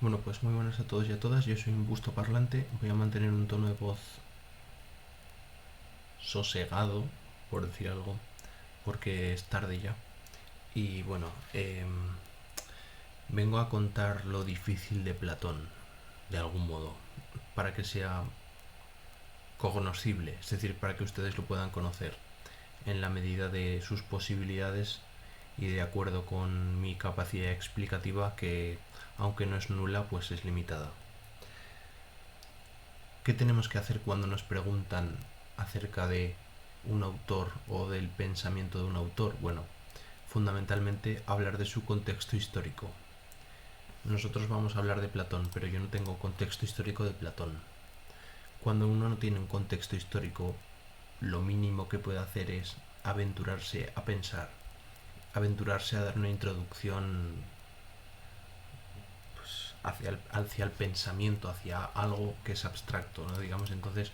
Bueno, pues muy buenas a todos y a todas. Yo soy un busto parlante. Voy a mantener un tono de voz sosegado, por decir algo, porque es tarde ya. Y bueno, vengo a contar lo difícil de Platón, de algún modo, para que sea cognoscible, es decir, para que ustedes lo puedan conocer en la medida de sus posibilidades y de acuerdo con mi capacidad explicativa que, aunque no es nula, pues es limitada. ¿Qué tenemos que hacer cuando nos preguntan acerca de un autor o del pensamiento de un autor? Bueno, fundamentalmente hablar de su contexto histórico. Nosotros vamos a hablar de Platón, pero yo no tengo contexto histórico de Platón. Cuando uno no tiene un contexto histórico, lo mínimo que puede hacer es aventurarse a pensar, aventurarse a dar una introducción hacia el pensamiento, hacia algo que es abstracto, ¿no? Digamos, entonces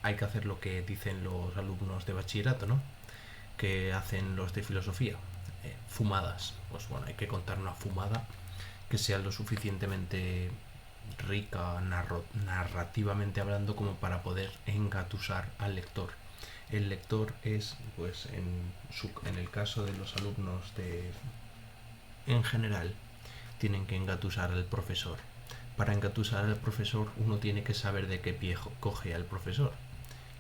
hay que hacer lo que dicen los alumnos de bachillerato, ¿no? Que hacen los de filosofía, fumadas. Pues bueno, hay que contar una fumada que sea lo suficientemente rica narrativamente hablando como para poder engatusar al lector. El lector es, pues en el caso de los alumnos en general, tienen que engatusar al profesor. Para engatusar al profesor uno tiene que saber de qué pie coge al profesor.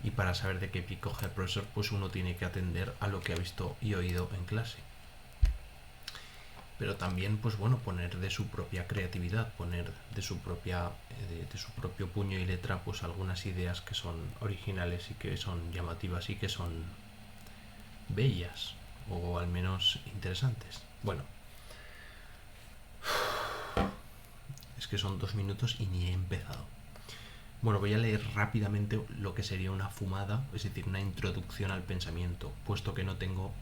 Y para saber de qué pie coge al profesor, pues uno tiene que atender a lo que ha visto y oído en clase. Pero también, pues bueno, poner de su propia creatividad, poner de su propio puño y letra, pues algunas ideas que son originales y que son llamativas y que son bellas o al menos interesantes. Bueno, es que son 2 minutos y ni he empezado. Bueno, voy a leer rápidamente lo que sería una fumada, es decir, una introducción al pensamiento, puesto que no tengo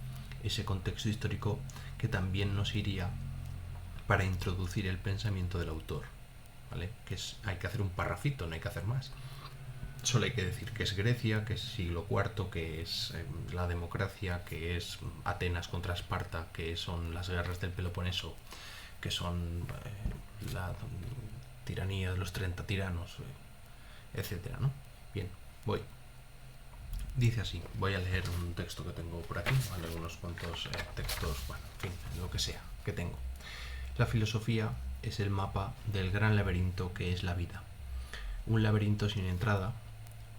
ese contexto histórico que también nos iría para introducir el pensamiento del autor, ¿vale? Hay que hacer un parrafito, no hay que hacer más. Solo hay que decir que es Grecia, que es siglo IV, que es la democracia, que es Atenas contra Esparta, que son las guerras del Peloponeso, que son la tiranía de los 30 tiranos, etcétera, ¿no? Bien, voy. Dice así, voy a leer un texto que tengo por aquí, ¿vale? Unos cuantos textos, bueno, en fin, lo que sea, que tengo. La filosofía es el mapa del gran laberinto que es la vida. Un laberinto sin entrada,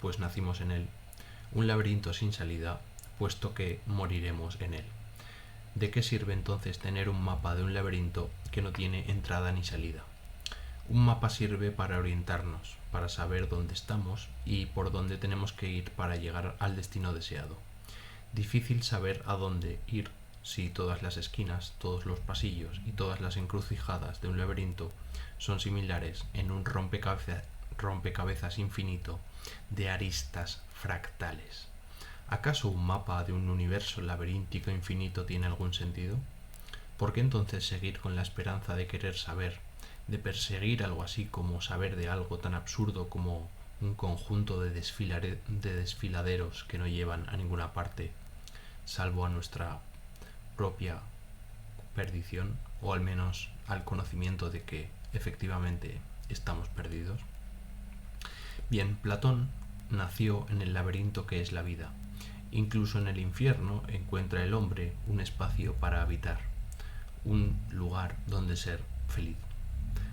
pues nacimos en él. Un laberinto sin salida, puesto que moriremos en él. ¿De qué sirve entonces tener un mapa de un laberinto que no tiene entrada ni salida? Un mapa sirve para orientarnos, para saber dónde estamos y por dónde tenemos que ir para llegar al destino deseado. Difícil saber a dónde ir si todas las esquinas, todos los pasillos y todas las encrucijadas de un laberinto son similares en un rompecabezas infinito de aristas fractales. ¿Acaso un mapa de un universo laberíntico infinito tiene algún sentido? ¿Por qué entonces seguir con la esperanza de querer saber, de perseguir algo así como saber de algo tan absurdo como un conjunto de desfiladeros que no llevan a ninguna parte, salvo a nuestra propia perdición, o al menos al conocimiento de que efectivamente estamos perdidos? Bien, Platón nació en el laberinto que es la vida. Incluso en el infierno encuentra el hombre un espacio para habitar, un lugar donde ser feliz.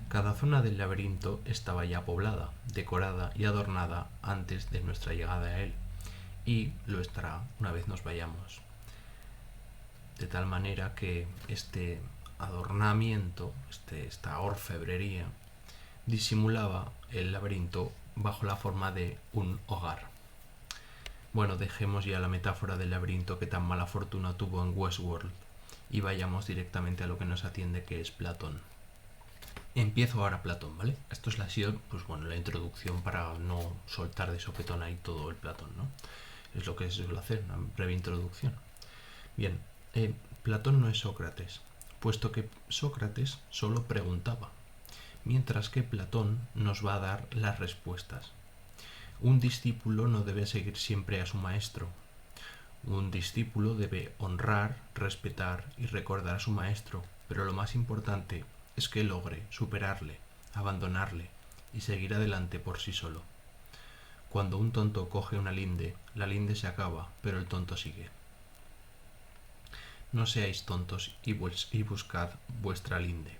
Cada zona del laberinto estaba ya poblada, decorada y adornada antes de nuestra llegada a él, y lo estará una vez nos vayamos. De tal manera que este adornamiento, esta orfebrería, disimulaba el laberinto bajo la forma de un hogar. Bueno, dejemos ya la metáfora del laberinto que tan mala fortuna tuvo en Westworld y vayamos directamente a lo que nos atiende, que es Platón. Empiezo ahora Platón, ¿vale? Esto es pues bueno, la introducción para no soltar de sopetón ahí todo el Platón, ¿no? Es lo que se suele hacer, una breve introducción. Bien, Platón no es Sócrates, puesto que Sócrates solo preguntaba, mientras que Platón nos va a dar las respuestas. Un discípulo no debe seguir siempre a su maestro. Un discípulo debe honrar, respetar y recordar a su maestro, pero lo más importante es que logre superarle, abandonarle y seguir adelante por sí solo. Cuando un tonto coge una linde, la linde se acaba, pero el tonto sigue. No seáis tontos y buscad vuestra linde.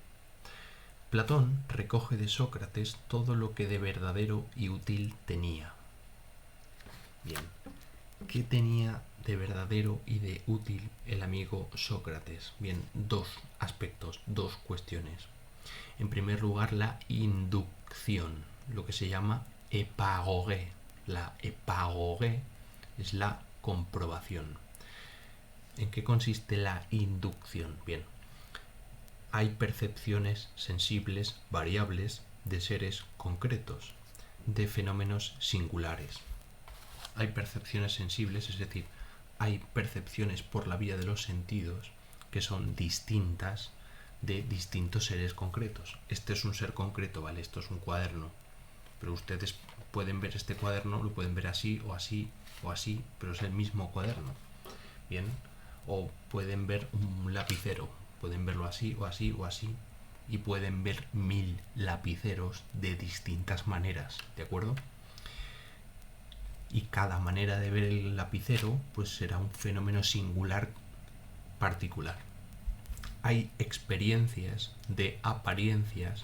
Platón recoge de Sócrates todo lo que de verdadero y útil tenía. Bien, ¿qué tenía de verdadero y de útil el amigo Sócrates? Bien, dos aspectos, dos cuestiones. En primer lugar, la inducción, lo que se llama epagogé. La epagogé es la comprobación. ¿En qué consiste la inducción? Bien, hay percepciones sensibles variables de seres concretos, de fenómenos singulares. Hay percepciones sensibles, es decir, hay percepciones por la vía de los sentidos que son distintas de distintos seres concretos. Este es un ser concreto, ¿vale? Esto es un cuaderno, pero ustedes pueden ver este cuaderno, lo pueden ver así o así o así, pero es el mismo cuaderno. Bien, o pueden ver un lapicero, pueden verlo así o así o así, y pueden ver 1000 lapiceros de distintas maneras, ¿de acuerdo? Y cada manera de ver el lapicero pues será un fenómeno singular particular. Hay experiencias de apariencias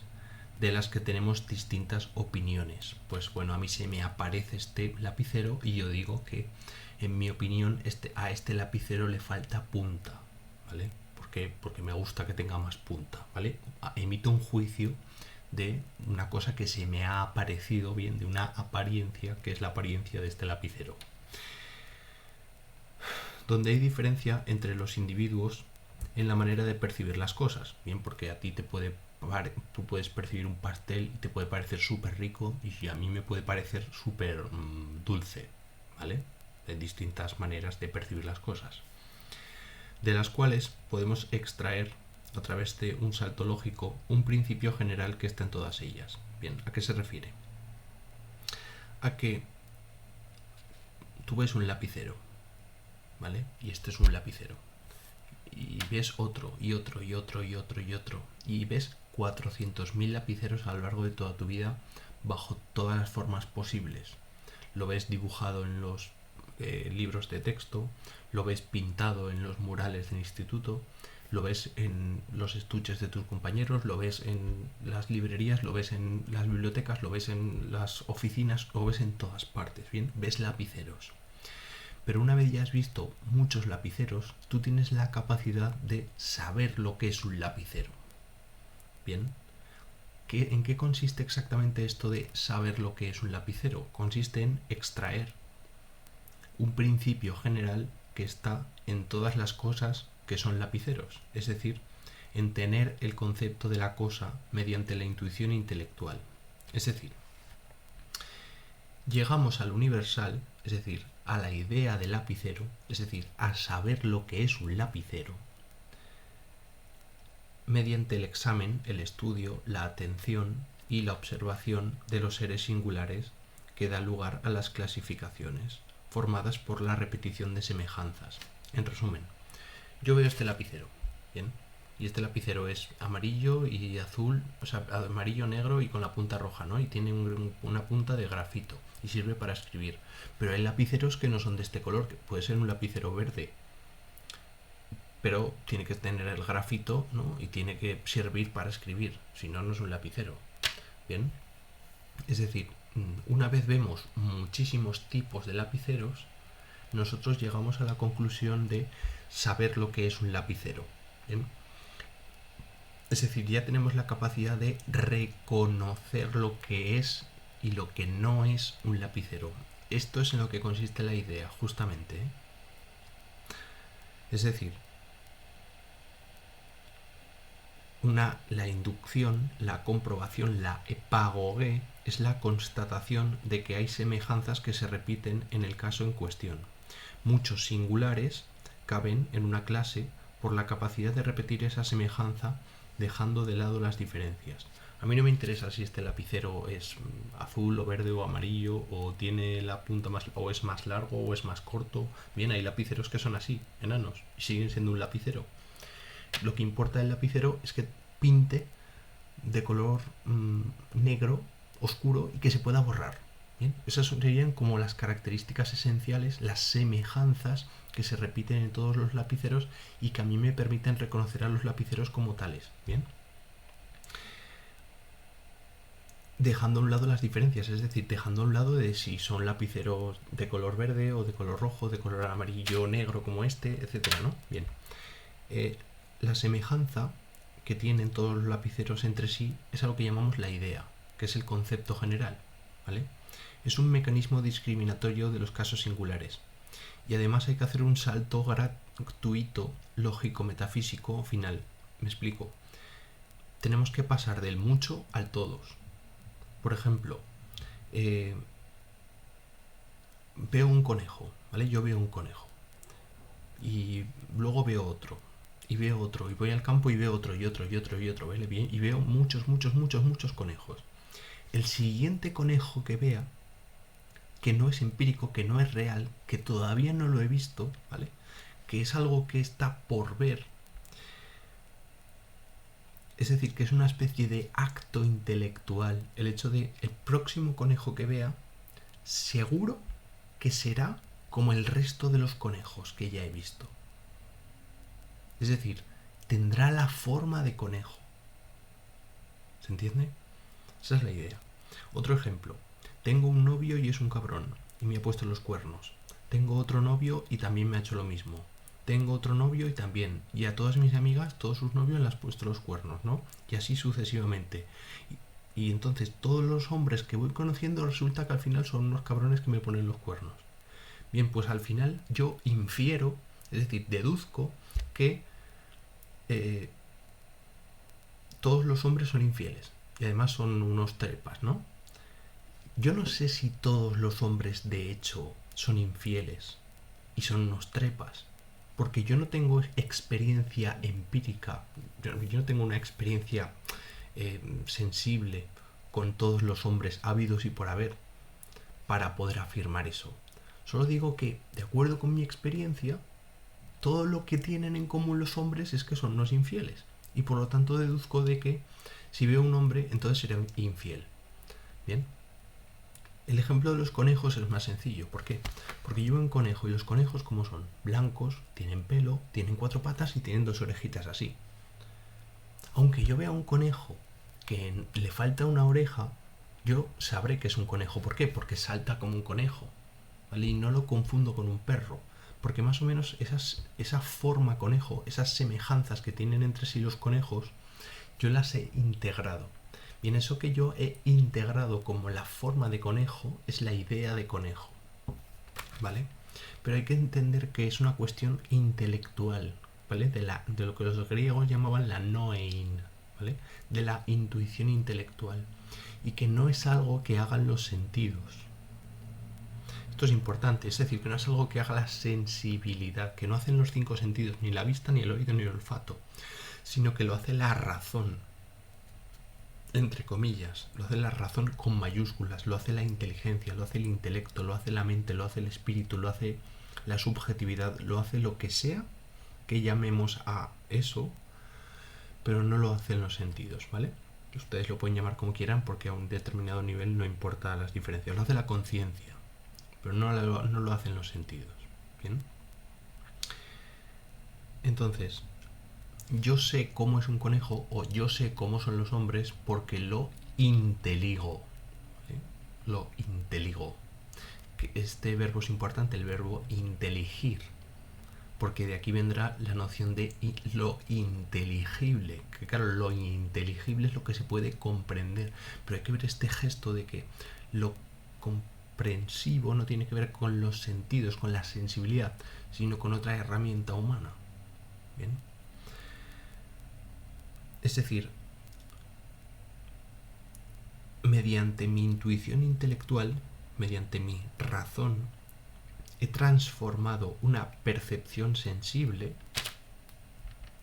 de las que tenemos distintas opiniones. Pues bueno, a mí se me aparece este lapicero y yo digo que, en mi opinión, a este lapicero le falta punta, ¿vale? Porque me gusta que tenga más punta, ¿vale? Emito un juicio de una cosa que se me ha aparecido bien, de una apariencia, que es la apariencia de este lapicero. Donde hay diferencia entre los individuos en la manera de percibir las cosas, bien, porque a ti tú puedes percibir un pastel y te puede parecer súper rico y a mí me puede parecer súper dulce, ¿vale? De distintas maneras de percibir las cosas, de las cuales podemos extraer a través de un salto lógico un principio general que está en todas ellas. Bien, ¿a qué se refiere? A que tú ves un lapicero, ¿vale? Y este es un lapicero. Y ves otro, y otro, y otro, y otro, y otro. Y ves 400.000 lapiceros a lo largo de toda tu vida bajo todas las formas posibles. Lo ves dibujado en los libros de texto, lo ves pintado en los murales del instituto, lo ves en los estuches de tus compañeros, lo ves en las librerías, lo ves en las bibliotecas, lo ves en las oficinas, lo ves en todas partes, ¿bien? Ves lapiceros. Pero una vez ya has visto muchos lapiceros, tú tienes la capacidad de saber lo que es un lapicero. Bien, ¿en qué consiste exactamente esto de saber lo que es un lapicero? Consiste en extraer un principio general que está en todas las cosas que son lapiceros, es decir, en tener el concepto de la cosa mediante la intuición intelectual. Es decir, llegamos al universal, es decir, a la idea de lapicero, es decir, a saber lo que es un lapicero, mediante el examen, el estudio, la atención y la observación de los seres singulares que da lugar a las clasificaciones, formadas por la repetición de semejanzas. En resumen, yo veo este lapicero, ¿bien? Y este lapicero es amarillo y azul, o sea, amarillo, negro y con la punta roja, ¿no? Y tiene una punta de grafito y sirve para escribir. Pero hay lapiceros que no son de este color, que puede ser un lapicero verde, pero tiene que tener el grafito, ¿no? Y tiene que servir para escribir, si no, no es un lapicero. Bien, es decir, una vez vemos muchísimos tipos de lapiceros, nosotros llegamos a la conclusión de saber lo que es un lapicero. ¿Bien? Es decir, ya tenemos la capacidad de reconocer lo que es y lo que no es un lapicero. Esto es en lo que consiste la idea, justamente, ¿eh? Es decir, la inducción, la comprobación, la epagogé, es la constatación de que hay semejanzas que se repiten en el caso en cuestión. Muchos singulares caben en una clase por la capacidad de repetir esa semejanza, dejando de lado las diferencias. A mí no me interesa si este lapicero es azul o verde o amarillo, o tiene la punta más, o es más largo o es más corto. Bien, hay lapiceros que son así, enanos, y siguen siendo un lapicero. Lo que importa del lapicero es que pinte de color negro oscuro y que se pueda borrar. ¿Bien? Esas serían como las características esenciales, las semejanzas que se repiten en todos los lapiceros y que a mí me permiten reconocer a los lapiceros como tales. ¿Bien? Dejando a un lado las diferencias, es decir, dejando a un lado de si son lapiceros de color verde o de color rojo, de color amarillo, negro como este, etcétera, ¿no? Bien. La semejanza que tienen todos los lapiceros entre sí es algo que llamamos la idea, que es el concepto general, ¿vale? Es un mecanismo discriminatorio de los casos singulares. Y además hay que hacer un salto gratuito, lógico, metafísico final. Me explico. Tenemos que pasar del mucho al todos. Por ejemplo, veo un conejo, ¿vale? Yo veo un conejo. Y luego veo otro. Y veo otro. Y voy al campo y veo otro y otro y otro y otro, ¿vale? Bien. Y veo muchos, muchos, muchos, muchos conejos. El siguiente conejo que vea, que no es empírico, que no es real, que todavía no lo he visto, ¿vale? Que es algo que está por ver. Es decir, que es una especie de acto intelectual. El hecho de el próximo conejo que vea, seguro que será como el resto de los conejos que ya he visto. Es decir, tendrá la forma de conejo. ¿Se entiende? Esa es la idea. Otro ejemplo. Tengo un novio y es un cabrón y me ha puesto los cuernos. Tengo otro novio y también me ha hecho lo mismo. Tengo otro novio y también. Y a todas mis amigas, todos sus novios les han puesto los cuernos, ¿no? Y así sucesivamente. Y entonces todos los hombres que voy conociendo resulta que al final son unos cabrones que me ponen los cuernos. Bien, pues al final yo infiero, es decir, deduzco que todos los hombres son infieles. Y además son unos trepas, ¿no? Yo no sé si todos los hombres de hecho son infieles y son unos trepas, porque yo no tengo experiencia empírica, yo no tengo una experiencia sensible con todos los hombres habidos y por haber para poder afirmar eso. Solo digo que, de acuerdo con mi experiencia, todo lo que tienen en común los hombres es que son unos infieles. Y por lo tanto deduzco de que si veo un hombre, entonces será infiel. Bien. El ejemplo de los conejos es más sencillo. ¿Por qué? Porque yo veo un conejo y los conejos, ¿cómo son? Blancos, tienen pelo, tienen 4 patas y tienen 2 orejitas así. Aunque yo vea un conejo que le falta una oreja, yo sabré que es un conejo. ¿Por qué? Porque salta como un conejo, ¿vale? Y no lo confundo con un perro. Porque más o menos esa forma conejo, esas semejanzas que tienen entre sí los conejos, yo las he integrado. Bien, eso que yo he integrado como la forma de conejo es la idea de conejo, ¿vale? Pero hay que entender que es una cuestión intelectual, ¿vale? De lo que los griegos llamaban la noein, ¿vale? De la intuición intelectual. Y que no es algo que hagan los sentidos. Esto es importante, es decir, que no es algo que haga la sensibilidad, que no hacen los 5 sentidos, ni la vista, ni el oído, ni el olfato, sino que lo hace la razón, entre comillas, lo hace la razón con mayúsculas, lo hace la inteligencia, lo hace el intelecto, lo hace la mente, lo hace el espíritu, lo hace la subjetividad, lo hace lo que sea que llamemos a eso, pero no lo hacen los sentidos, ¿vale? Ustedes lo pueden llamar como quieran porque a un determinado nivel no importa las diferencias, lo hace la conciencia, pero no lo hacen los sentidos, ¿bien? Entonces, yo sé cómo es un conejo o yo sé cómo son los hombres porque lo inteligo, ¿vale? Lo inteligo. Este verbo es importante, el verbo inteligir, porque de aquí vendrá la noción de lo inteligible, que claro, lo inteligible es lo que se puede comprender, pero hay que ver este gesto de que lo comprensivo no tiene que ver con los sentidos, con la sensibilidad, sino con otra herramienta humana. Bien. Es decir, mediante mi intuición intelectual, mediante mi razón, he transformado una percepción sensible,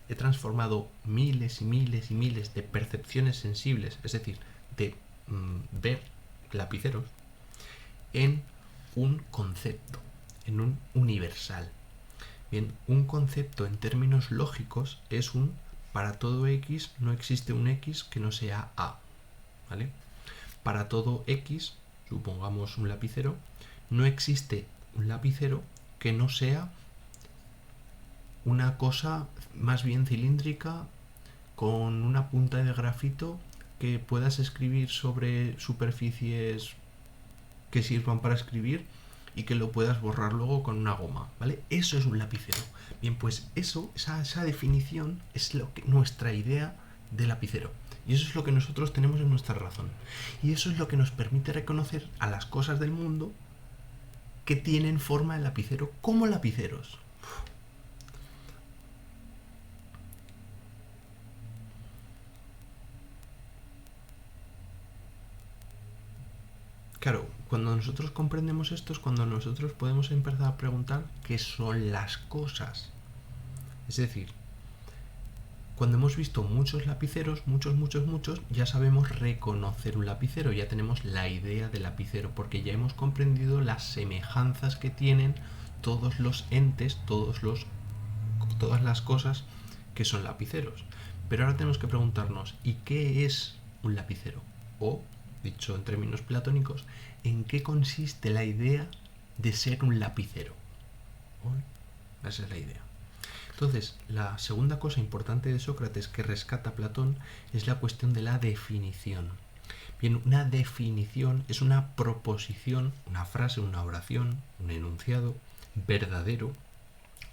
he transformado miles y miles y miles de percepciones sensibles, es decir, de ver lapiceros, en un concepto, en un universal. Bien, un concepto en términos lógicos es un para todo X no existe un X que no sea A, ¿vale? Para todo X, supongamos un lapicero, no existe un lapicero que no sea una cosa más bien cilíndrica con una punta de grafito que puedas escribir sobre superficies que sirvan para escribir y que lo puedas borrar luego con una goma, ¿vale? Eso es un lapicero. Bien, pues esa definición es nuestra idea de lapicero. Y eso es lo que nosotros tenemos en nuestra razón. Y eso es lo que nos permite reconocer a las cosas del mundo que tienen forma de lapicero como lapiceros. Claro, cuando nosotros comprendemos esto es cuando nosotros podemos empezar a preguntar qué son las cosas. Es decir, cuando hemos visto muchos lapiceros, muchos, ya sabemos reconocer un lapicero, ya tenemos la idea del lapicero, porque ya hemos comprendido las semejanzas que tienen todos los entes, todas las cosas que son lapiceros. Pero ahora tenemos que preguntarnos, ¿y qué es un lapicero? O, dicho en términos platónicos, ¿en qué consiste la idea de ser un lapicero? Esa es la idea. Entonces, la segunda cosa importante de Sócrates que rescata Platón es la cuestión de la definición. Bien, una definición es una proposición, una frase, una oración, un enunciado verdadero,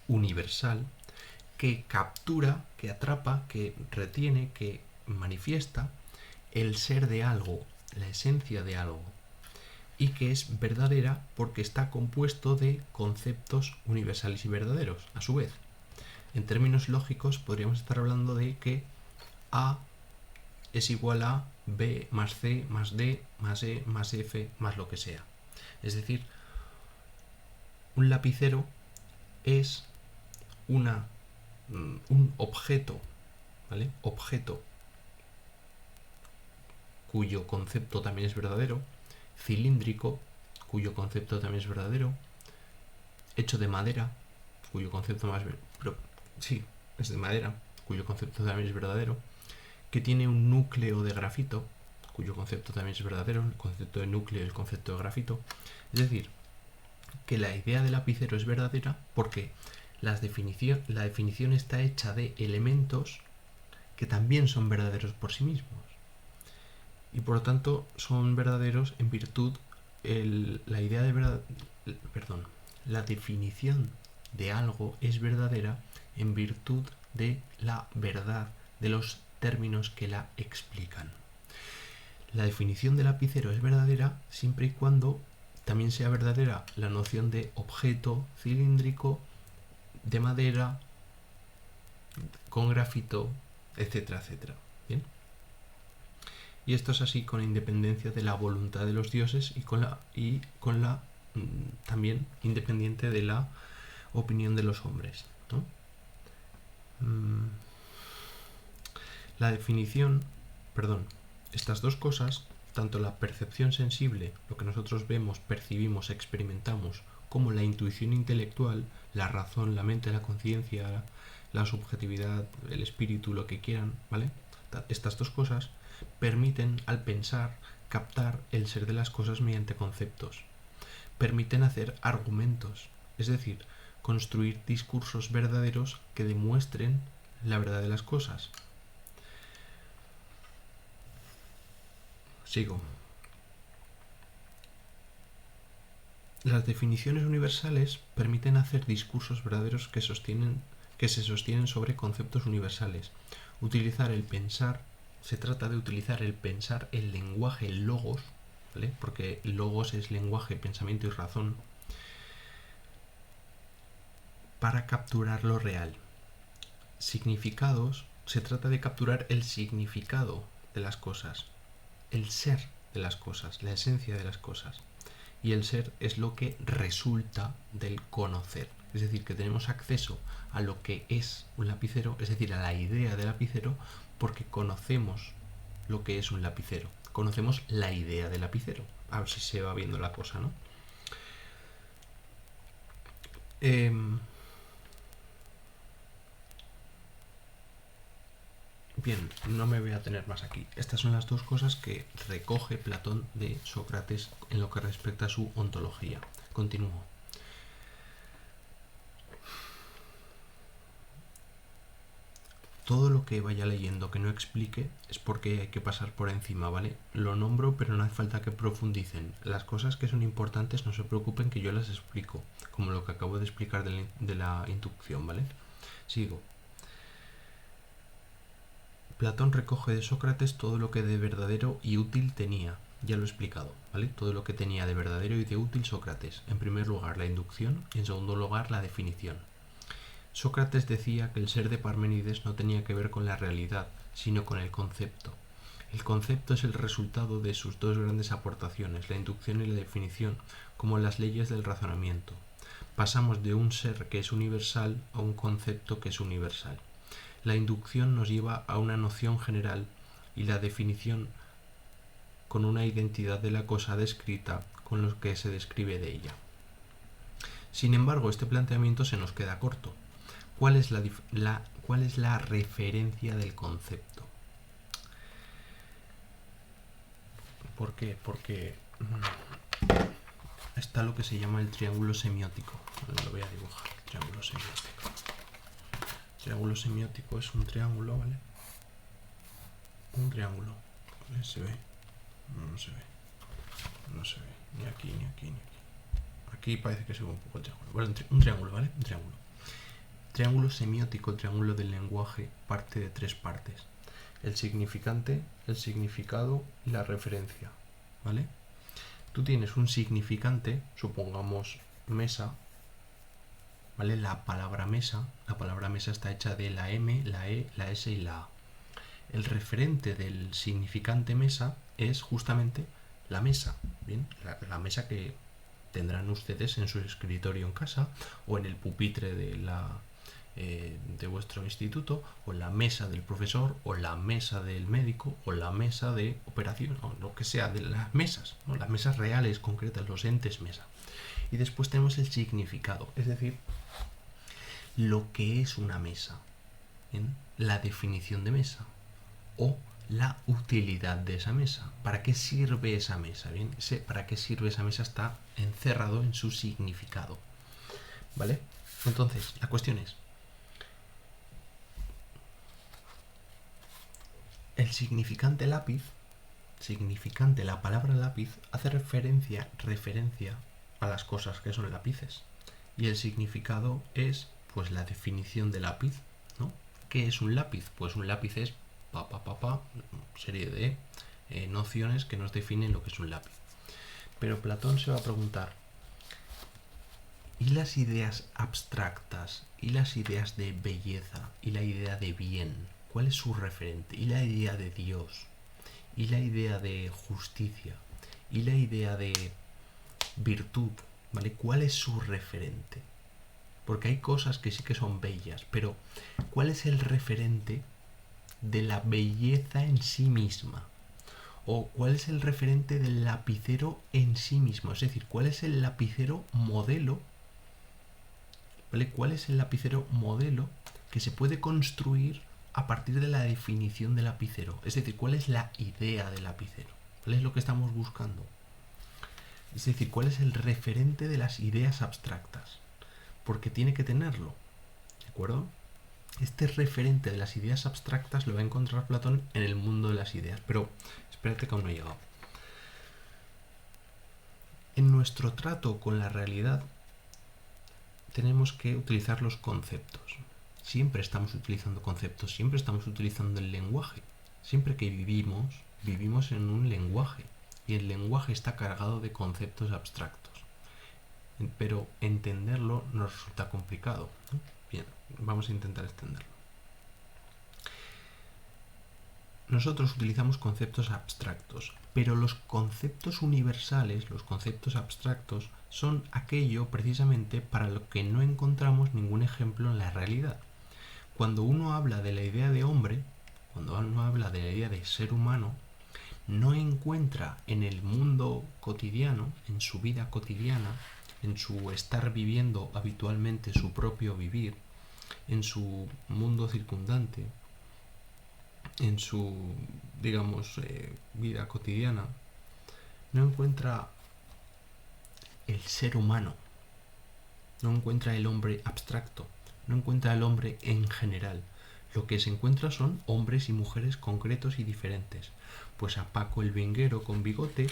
universal, que captura, que atrapa, que retiene, que manifiesta el ser de algo, la esencia de algo, y que es verdadera porque está compuesto de conceptos universales y verdaderos, a su vez. En términos lógicos podríamos estar hablando de que A es igual a B más C más D más E más F más lo que sea. Es decir, un lapicero es un objeto, ¿vale? Objeto cuyo concepto también es verdadero, cilíndrico, cuyo concepto también es verdadero, hecho de madera, cuyo concepto más... Pero, sí, es de madera, cuyo concepto también es verdadero, que tiene un núcleo de grafito, cuyo concepto también es verdadero, el concepto de núcleo y el concepto de grafito. Es decir, que la idea de lapicero es verdadera porque la definición está hecha de elementos que también son verdaderos por sí mismos. Y por lo tanto son verdaderos en virtud la idea de verdad, perdón, la definición de algo es verdadera en virtud de la verdad de los términos que la explican. La definición de lapicero es verdadera siempre y cuando también sea verdadera la noción de objeto cilíndrico, de madera, con grafito, etcétera, etcétera. ¿Bien? Y esto es así con independencia de la voluntad de los dioses y con la también independiente de la opinión de los hombres, ¿no? La definición, perdón, estas dos cosas, tanto la percepción sensible, lo que nosotros vemos, percibimos, experimentamos, como la intuición intelectual, la razón, la mente, la conciencia, la subjetividad, el espíritu, lo que quieran, ¿vale? Estas dos cosas permiten al pensar captar el ser de las cosas mediante conceptos. Permiten hacer argumentos, es decir, construir discursos verdaderos que demuestren la verdad de las cosas. Sigo. Las definiciones universales permiten hacer discursos verdaderos que se sostienen sobre conceptos universales. Utilizar el pensar, se trata de utilizar el pensar, el lenguaje, el logos, ¿vale? Porque logos es lenguaje, pensamiento y razón, para capturar lo real. Significados, se trata de capturar el significado de las cosas, el ser de las cosas, la esencia de las cosas. Y el ser es lo que resulta del conocer. Es decir, que tenemos acceso a lo que es un lapicero, es decir, a la idea de lapicero, porque conocemos lo que es un lapicero. Conocemos la idea de lapicero. A ver si se va viendo la cosa, ¿no? Bien, no me voy a tener más aquí. Estas son las dos cosas que recoge Platón de Sócrates en lo que respecta a su ontología. Continúo. Todo lo que vaya leyendo que no explique es porque hay que pasar por encima, ¿vale? Lo nombro, pero no hace falta que profundicen. Las cosas que son importantes no se preocupen que yo las explico, como lo que acabo de explicar de la inducción, ¿vale? Sigo. Platón recoge de Sócrates todo lo que de verdadero y útil tenía. Ya lo he explicado, ¿vale? Todo lo que tenía de verdadero y de útil Sócrates. En primer lugar, la inducción y en segundo lugar, la definición. Sócrates decía que el ser de Parménides no tenía que ver con la realidad, sino con el concepto. El concepto es el resultado de sus dos grandes aportaciones, la inducción y la definición, como las leyes del razonamiento. Pasamos de un ser que es universal a un concepto que es universal. La inducción nos lleva a una noción general y la definición con una identidad de la cosa descrita con lo que se describe de ella. Sin embargo, este planteamiento se nos queda corto. ¿Cuál es la referencia del concepto? ¿Por qué? Porque está lo que se llama el triángulo semiótico. Lo voy a dibujar, triángulo semiótico. El triángulo semiótico es un triángulo, ¿vale? Un triángulo. ¿Se ve? No se ve. No se ve. Ni aquí, ni aquí, ni aquí. Aquí parece que se ve un poco el triángulo. Bueno, un triángulo, ¿vale? Un triángulo. Triángulo semiótico, triángulo del lenguaje, parte de tres partes. El significante, el significado y la referencia, ¿vale? Tú tienes un significante, supongamos mesa, ¿vale? La palabra mesa está hecha de la M, la E, la S y la A. El referente del significante mesa es justamente la mesa, ¿bien? La mesa que tendrán ustedes en su escritorio en casa o en el pupitre de vuestro instituto, o la mesa del profesor, o la mesa del médico, o la mesa de operación, o lo que sea, de las mesas, ¿no? Las mesas reales, concretas, los entes mesa. Y después tenemos el significado, es decir, lo que es una mesa, ¿bien? La definición de mesa, o la utilidad de esa mesa. ¿Para qué sirve esa mesa? ¿Bien? ¿Para qué sirve esa mesa? Está encerrado en su significado, ¿vale? Entonces, la cuestión es, el significante lápiz, la palabra lápiz, hace referencia a las cosas que son lápices. Y el significado es, pues, la definición de lápiz, ¿no? ¿Qué es un lápiz? Pues un lápiz es serie de nociones que nos definen lo que es un lápiz. Pero Platón se va a preguntar, ¿y las ideas abstractas? ¿Y las ideas de belleza? ¿Y la idea de bien? ¿Cuál es su referente? ¿Y la idea de Dios? ¿Y la idea de justicia? ¿Y la idea de virtud? ¿Vale? ¿Cuál es su referente? Porque hay cosas que sí que son bellas, pero ¿cuál es el referente de la belleza en sí misma? ¿O cuál es el referente del lapicero en sí mismo? Es decir, ¿cuál es el lapicero modelo? ¿Vale? ¿Cuál es el lapicero modelo que se puede construir a partir de la definición de lapicero? Es decir, ¿cuál es la idea del lapicero? ¿Cuál es lo que estamos buscando? Es decir, ¿cuál es el referente de las ideas abstractas? Porque tiene que tenerlo, ¿de acuerdo? Este referente de las ideas abstractas lo va a encontrar Platón en el mundo de las ideas, pero espérate que aún no he llegado. En nuestro trato con la realidad tenemos que utilizar los conceptos. Siempre estamos utilizando conceptos, siempre estamos utilizando el lenguaje. Siempre que vivimos en un lenguaje, y el lenguaje está cargado de conceptos abstractos. Pero entenderlo nos resulta complicado, ¿no? Bien, vamos a intentar extenderlo. Nosotros utilizamos conceptos abstractos, pero los conceptos universales, los conceptos abstractos, son aquello precisamente para lo que no encontramos ningún ejemplo en la realidad. Cuando uno habla de la idea de hombre, cuando uno habla de la idea de ser humano, no encuentra en el mundo cotidiano, en su vida cotidiana, en su estar viviendo habitualmente su propio vivir, en su mundo circundante, en su, digamos, vida cotidiana, no encuentra el ser humano, no encuentra el hombre abstracto, no encuentra el hombre en general. Lo que se encuentra son hombres y mujeres concretos y diferentes. Pues a Paco el vinguero con bigote,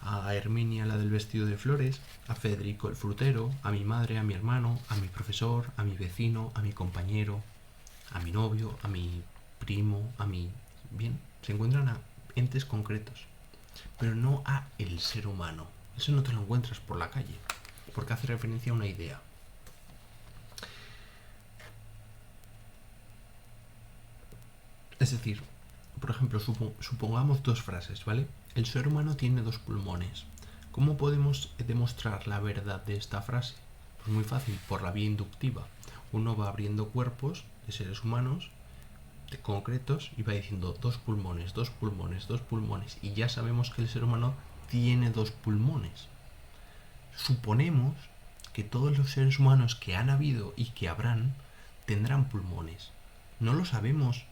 a Herminia la del vestido de flores, a Federico el frutero, a mi madre, a mi hermano, a mi profesor, a mi vecino, a mi compañero, a mi novio, a mi primo, a mi... Bien, se encuentran a entes concretos, pero no a el ser humano. Eso no te lo encuentras por la calle, porque hace referencia a una idea. Es decir, por ejemplo, supongamos dos frases, ¿vale? El ser humano tiene dos pulmones. ¿Cómo podemos demostrar la verdad de esta frase? Pues muy fácil, por la vía inductiva. Uno va abriendo cuerpos de seres humanos concretos y va diciendo dos pulmones, dos pulmones, dos pulmones, y ya sabemos que el ser humano tiene dos pulmones. Suponemos que todos los seres humanos que han habido y que habrán tendrán pulmones. No lo sabemos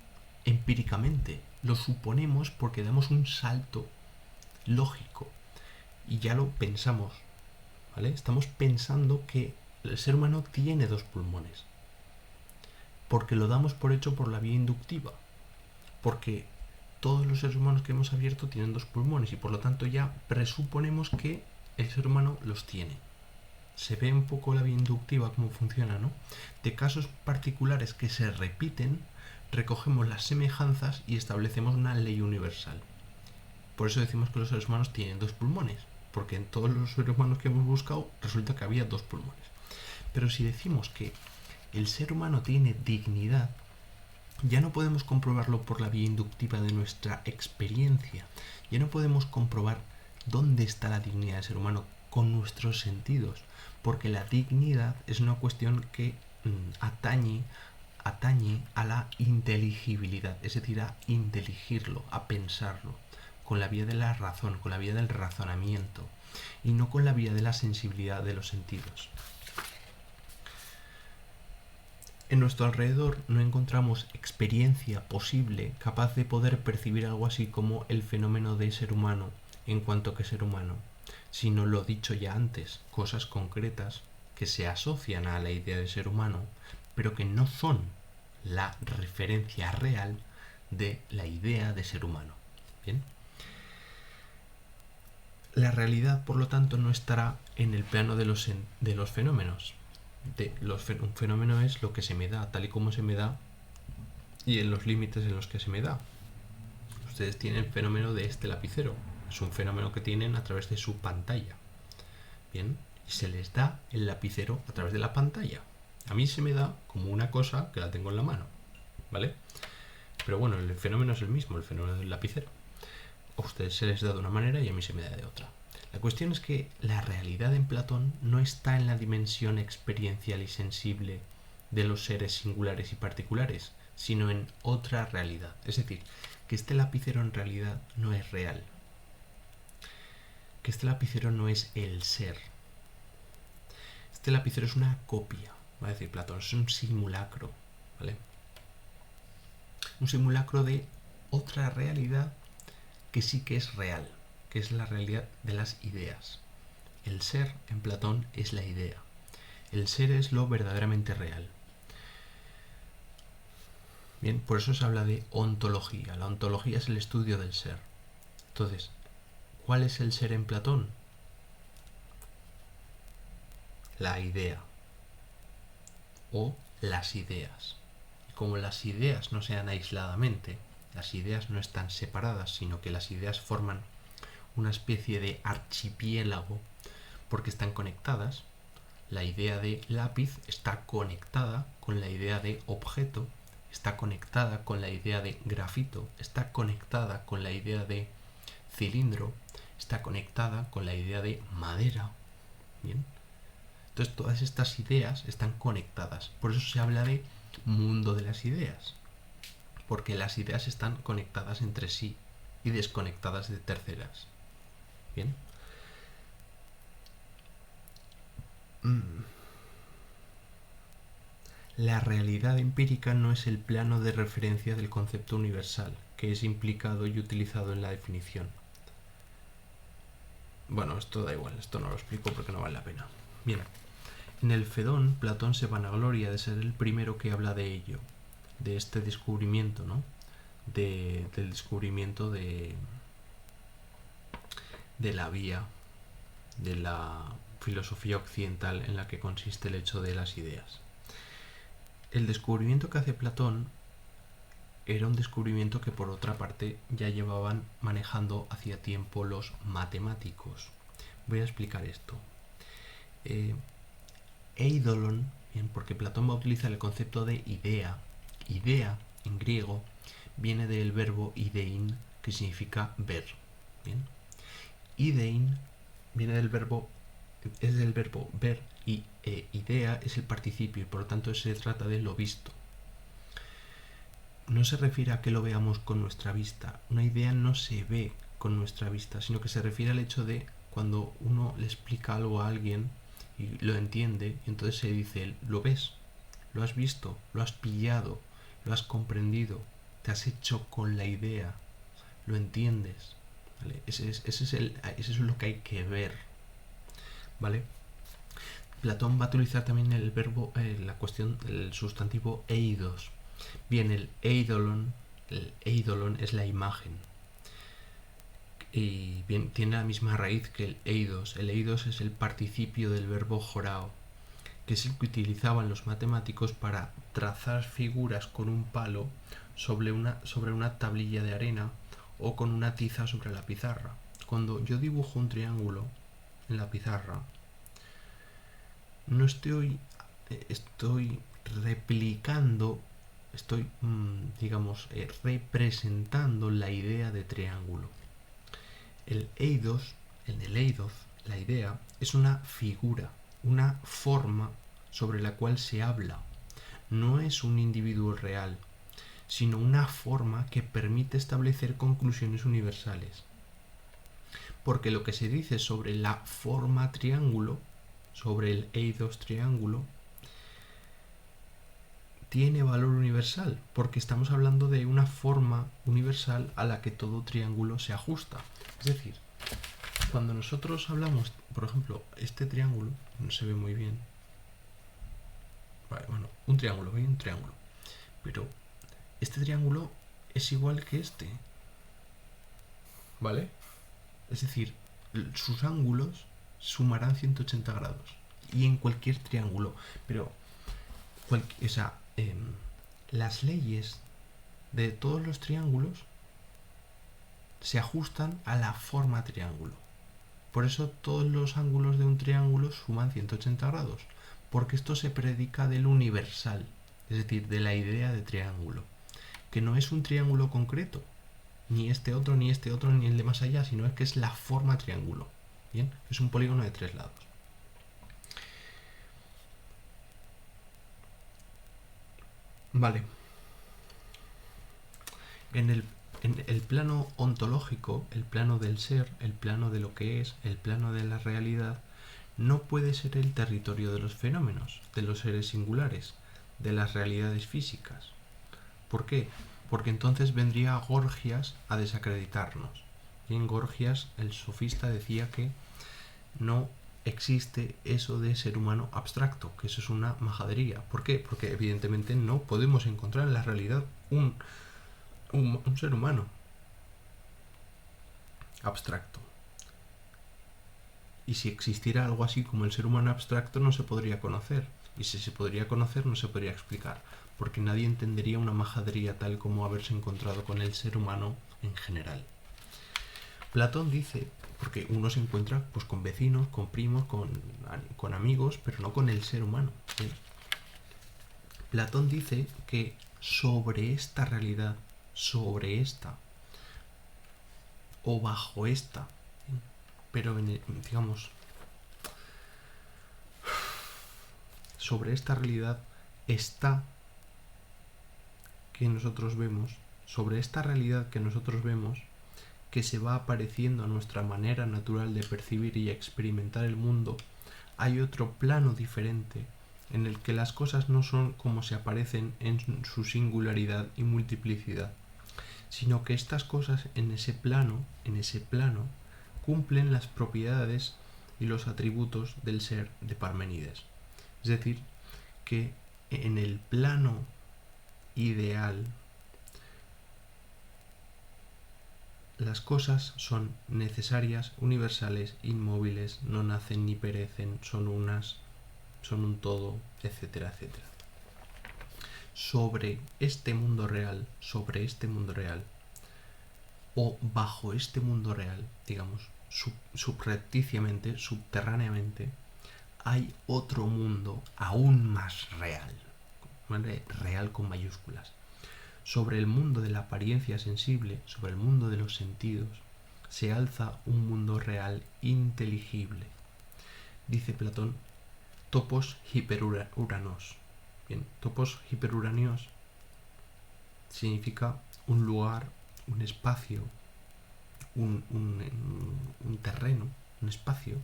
empíricamente, lo suponemos porque damos un salto lógico y ya lo pensamos, ¿vale? Estamos pensando que el ser humano tiene dos pulmones porque lo damos por hecho por la vía inductiva, porque todos los seres humanos que hemos abierto tienen dos pulmones y por lo tanto ya presuponemos que el ser humano los tiene. Se ve un poco la vía inductiva cómo funciona, ¿no? De casos particulares que se repiten, recogemos las semejanzas y establecemos una ley universal. Por eso decimos que los seres humanos tienen dos pulmones, porque en todos los seres humanos que hemos buscado resulta que había dos pulmones. Pero si decimos que el ser humano tiene dignidad, ya no podemos comprobarlo por la vía inductiva de nuestra experiencia, ya no podemos comprobar dónde está la dignidad del ser humano con nuestros sentidos, porque la dignidad es una cuestión que atañe a la inteligibilidad, es decir, a inteligirlo, a pensarlo, con la vía de la razón, con la vía del razonamiento, y no con la vía de la sensibilidad de los sentidos. En nuestro alrededor no encontramos experiencia posible capaz de poder percibir algo así como el fenómeno de ser humano en cuanto que ser humano, sino lo dicho ya antes, cosas concretas que se asocian a la idea de ser humano, pero que no son la referencia real de la idea de ser humano. ¿Bien? La realidad, por lo tanto, no estará en el plano de los fenómenos. Un fenómeno es lo que se me da, tal y como se me da, y en los límites en los que se me da. Ustedes tienen el fenómeno de este lapicero. Es un fenómeno que tienen a través de su pantalla. Bien, y se les da el lapicero a través de la pantalla. A mí se me da como una cosa que la tengo en la mano, ¿vale? Pero bueno, el fenómeno es el mismo, el fenómeno del lapicero. A ustedes se les da de una manera y a mí se me da de otra. La cuestión es que la realidad en Platón no está en la dimensión experiencial y sensible de los seres singulares y particulares, sino en otra realidad. Es decir, que este lapicero en realidad no es real. Que este lapicero no es el ser. Este lapicero es una copia, va a decir Platón, es un simulacro, ¿vale? Un simulacro de otra realidad que sí que es real, que es la realidad de las ideas. El ser en Platón es la idea. El ser es lo verdaderamente real. Bien, por eso se habla de ontología. La ontología es el estudio del ser. Entonces, ¿cuál es el ser en Platón? La idea. O las ideas. Como las ideas no sean aisladamente, las ideas no están separadas, sino que las ideas forman una especie de archipiélago porque están conectadas. La idea de lápiz está conectada con la idea de objeto, está conectada con la idea de grafito, está conectada con la idea de cilindro, está conectada con la idea de madera. Bien. Entonces todas estas ideas están conectadas. Por eso se habla de mundo de las ideas, porque las ideas están conectadas entre sí y desconectadas de terceras. Bien. La realidad empírica no es el plano de referencia del concepto universal, que es implicado y utilizado en la definición. Bueno, esto da igual, esto no lo explico porque no vale la pena. Bien, en el Fedón, Platón se vanagloria de ser el primero que habla de ello, de este descubrimiento, ¿no? Del descubrimiento de la vía de la filosofía occidental en la que consiste el hecho de las ideas. El descubrimiento que hace Platón era un descubrimiento que por otra parte ya llevaban manejando hacía tiempo los matemáticos. Voy a explicar esto. Eidolon, bien, porque Platón va a utilizar el concepto de idea. Idea en griego viene del verbo idein, que significa ver. Bien. Idein viene del verbo, es del verbo ver, y idea es el participio y por lo tanto se trata de lo visto. No se refiere a que lo veamos con nuestra vista. Una idea no se ve con nuestra vista, sino que se refiere al hecho de cuando uno le explica algo a alguien y lo entiende, y entonces se dice, lo ves, lo has visto, lo has pillado, lo has comprendido, te has hecho con la idea, lo entiendes. ¿Vale? Ese es lo que hay que ver. ¿Vale? Platón va a utilizar también el verbo, la cuestión, el sustantivo eidos. Bien, el eidolon es la imagen. Y bien, tiene la misma raíz que el eidos. El eidos es el participio del verbo jorao, que es el que utilizaban los matemáticos para trazar figuras con un palo sobre una tablilla de arena o con una tiza sobre la pizarra. Cuando yo dibujo un triángulo en la pizarra, no estoy replicando, digamos, representando la idea de triángulo. El eidos, la idea, es una figura, una forma sobre la cual se habla. No es un individuo real, sino una forma que permite establecer conclusiones universales. Porque lo que se dice sobre la forma triángulo, sobre el eidos triángulo, tiene valor universal, porque estamos hablando de una forma universal a la que todo triángulo se ajusta. Es decir, cuando nosotros hablamos, por ejemplo, este triángulo, no se ve muy bien. Vale, bueno, un triángulo, ¿veis? Un triángulo. Pero este triángulo es igual que este. ¿Vale? Es decir, sus ángulos sumarán 180 grados. Y en cualquier triángulo. Pero, las leyes de todos los triángulos se ajustan a la forma triángulo. Por eso todos los ángulos de un triángulo suman 180 grados. Porque esto se predica del universal. Es decir, de la idea de triángulo. Que no es un triángulo concreto. Ni este otro, ni este otro, ni el de más allá, sino es que es la forma triángulo. ¿Bien? Es un polígono de 3 lados. Vale. En el plano ontológico, el plano del ser, el plano de lo que es, el plano de la realidad, no puede ser el territorio de los fenómenos, de los seres singulares, de las realidades físicas. ¿Por qué? Porque entonces vendría Gorgias a desacreditarnos. Y en Gorgias el sofista decía que no existe eso de ser humano abstracto, que eso es una majadería. ¿Por qué? Porque evidentemente no podemos encontrar en la realidad un ser humano abstracto. Y si existiera algo así como el ser humano abstracto no se podría conocer. Y si se podría conocer no se podría explicar. Porque nadie entendería una majadería tal como haberse encontrado con el ser humano en general. Platón dice, porque uno se encuentra pues con vecinos, con primos, con amigos, pero no con el ser humano. ¿Sí? Platón dice que sobre esta realidad, sobre esta, o bajo esta, ¿sí? Pero digamos, sobre esta realidad está que nosotros vemos, sobre esta realidad que nosotros vemos, que se va apareciendo a nuestra manera natural de percibir y experimentar el mundo, hay otro plano diferente en el que las cosas no son como se aparecen en su singularidad y multiplicidad, sino que estas cosas en ese plano, cumplen las propiedades y los atributos del ser de Parménides. Es decir, que en el plano ideal las cosas son necesarias, universales, inmóviles, no nacen ni perecen, son unas, son un todo, etcétera, etcétera. Sobre este mundo real, o bajo este mundo real, digamos, subrepticiamente, subterráneamente, hay otro mundo aún más real, ¿vale? Real con mayúsculas. Sobre el mundo de la apariencia sensible, sobre el mundo de los sentidos, se alza un mundo real inteligible. Dice Platón, topos hiperuranos. Bien, topos hiperuranios significa un lugar, un espacio, un terreno, un espacio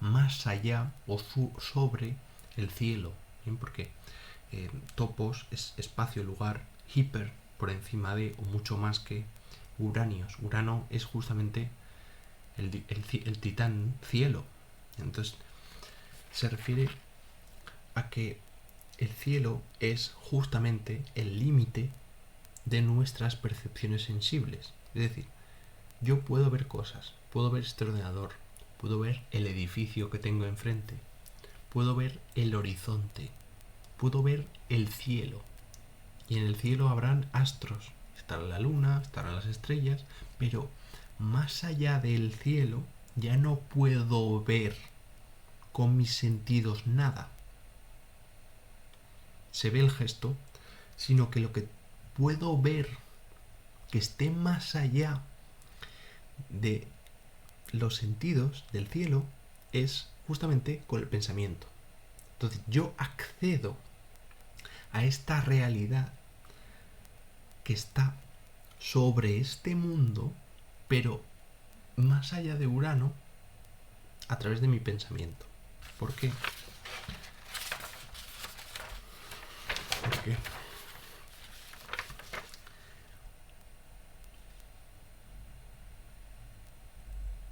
más allá o sobre el cielo. Bien, porque topos es espacio, lugar, hiper por encima de o mucho más que uranios. Urano es justamente el titán cielo. Entonces se refiere a que el cielo es justamente el límite de nuestras percepciones sensibles. Es decir, yo puedo ver cosas, puedo ver este ordenador, puedo ver el edificio que tengo enfrente, puedo ver el horizonte, puedo ver el cielo. Y en el cielo habrán astros, estará la luna, estarán las estrellas, pero más allá del cielo ya no puedo ver con mis sentidos nada. Se ve el gesto, sino que lo que puedo ver que esté más allá de los sentidos del cielo es justamente con el pensamiento. Entonces yo accedo a esta realidad que está sobre este mundo, pero más allá de Urano, a través de mi pensamiento. ¿Por qué? ¿Por qué?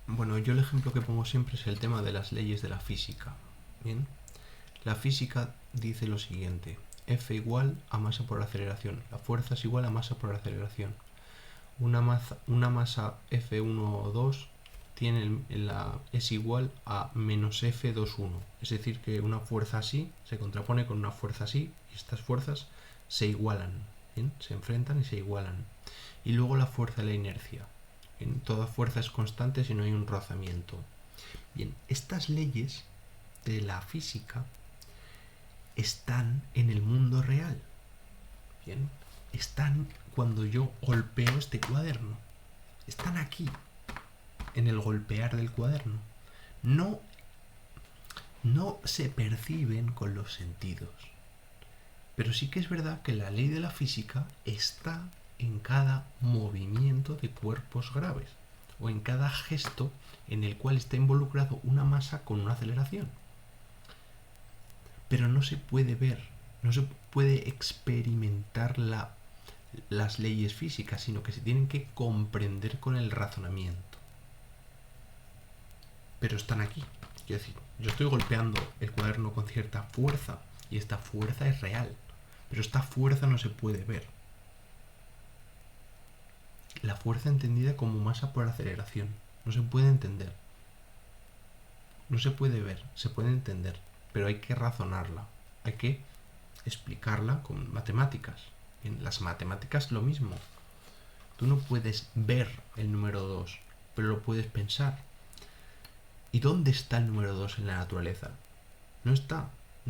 Bueno, yo el ejemplo que pongo siempre es el tema de las leyes de la física. Bien, la física dice lo siguiente: F igual a masa por aceleración. La fuerza es igual a masa por aceleración. Una masa F1 o 2 es igual a menos F21. Es decir, que una fuerza así se contrapone con una fuerza así y estas fuerzas se igualan, ¿bien? Se enfrentan y se igualan. Y luego la fuerza de la inercia. En toda fuerza es constante si no hay un rozamiento. Bien, estas leyes de la física están en el mundo real. Bien, están cuando yo golpeo este cuaderno. Están aquí, en el golpear del cuaderno. No se perciben con los sentidos. Pero sí que es verdad que la ley de la física está en cada movimiento de cuerpos graves o en cada gesto en el cual está involucrado una masa con una aceleración. Pero no se puede ver, no se puede experimentar las leyes físicas, sino que se tienen que comprender con el razonamiento. Pero están aquí. Quiero decir, yo estoy golpeando el cuaderno con cierta fuerza y esta fuerza es real, pero esta fuerza no se puede ver. La fuerza entendida como masa por aceleración no se puede entender. No se puede ver, se puede entender, pero hay que razonarla, hay que explicarla con matemáticas. En las matemáticas lo mismo. Tú no puedes ver el número 2, pero lo puedes pensar. ¿Y dónde está el número 2 en la naturaleza? No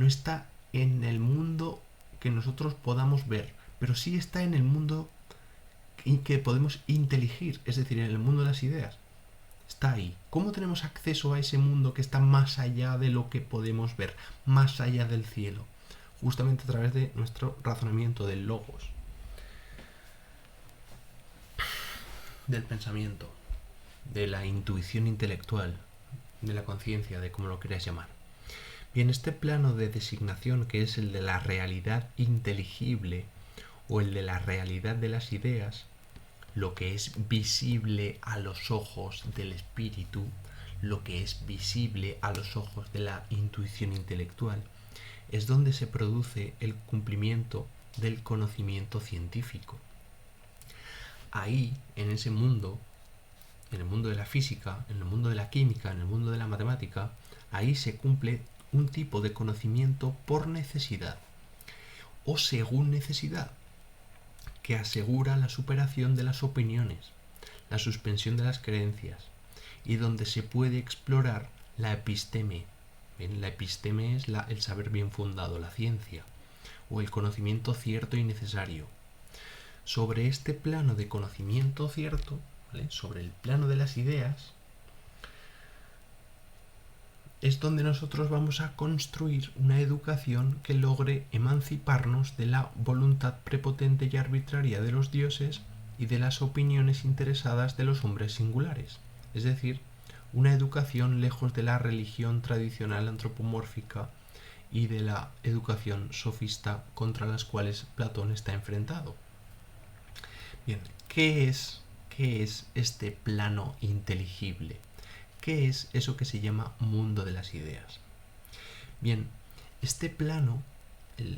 está en el mundo que nosotros podamos ver, pero sí está en el mundo que podemos inteligir, es decir, en el mundo de las ideas. Está ahí. ¿Cómo tenemos acceso a ese mundo que está más allá de lo que podemos ver, más allá del cielo? Justamente a través de nuestro razonamiento del logos, del pensamiento, de la intuición intelectual, de la conciencia, de como lo queráis llamar. Bien, este plano de designación, que es el de la realidad inteligible o el de la realidad de las ideas, lo que es visible a los ojos del espíritu, lo que es visible a los ojos de la intuición intelectual, es donde se produce el cumplimiento del conocimiento científico. Ahí, en ese mundo, en el mundo de la física, en el mundo de la química, en el mundo de la matemática, ahí se cumple un tipo de conocimiento por necesidad o según necesidad, que asegura la superación de las opiniones, la suspensión de las creencias, y donde se puede explorar la episteme. ¿Bien? La episteme es el saber bien fundado, la ciencia, o el conocimiento cierto y necesario. Sobre este plano de conocimiento cierto, ¿vale? Sobre el plano de las ideas, es donde nosotros vamos a construir una educación que logre emanciparnos de la voluntad prepotente y arbitraria de los dioses y de las opiniones interesadas de los hombres singulares. Es decir, una educación lejos de la religión tradicional antropomórfica y de la educación sofista contra las cuales Platón está enfrentado. Bien, ¿qué es este plano inteligible? ¿Qué es eso que se llama mundo de las ideas? Bien, este plano,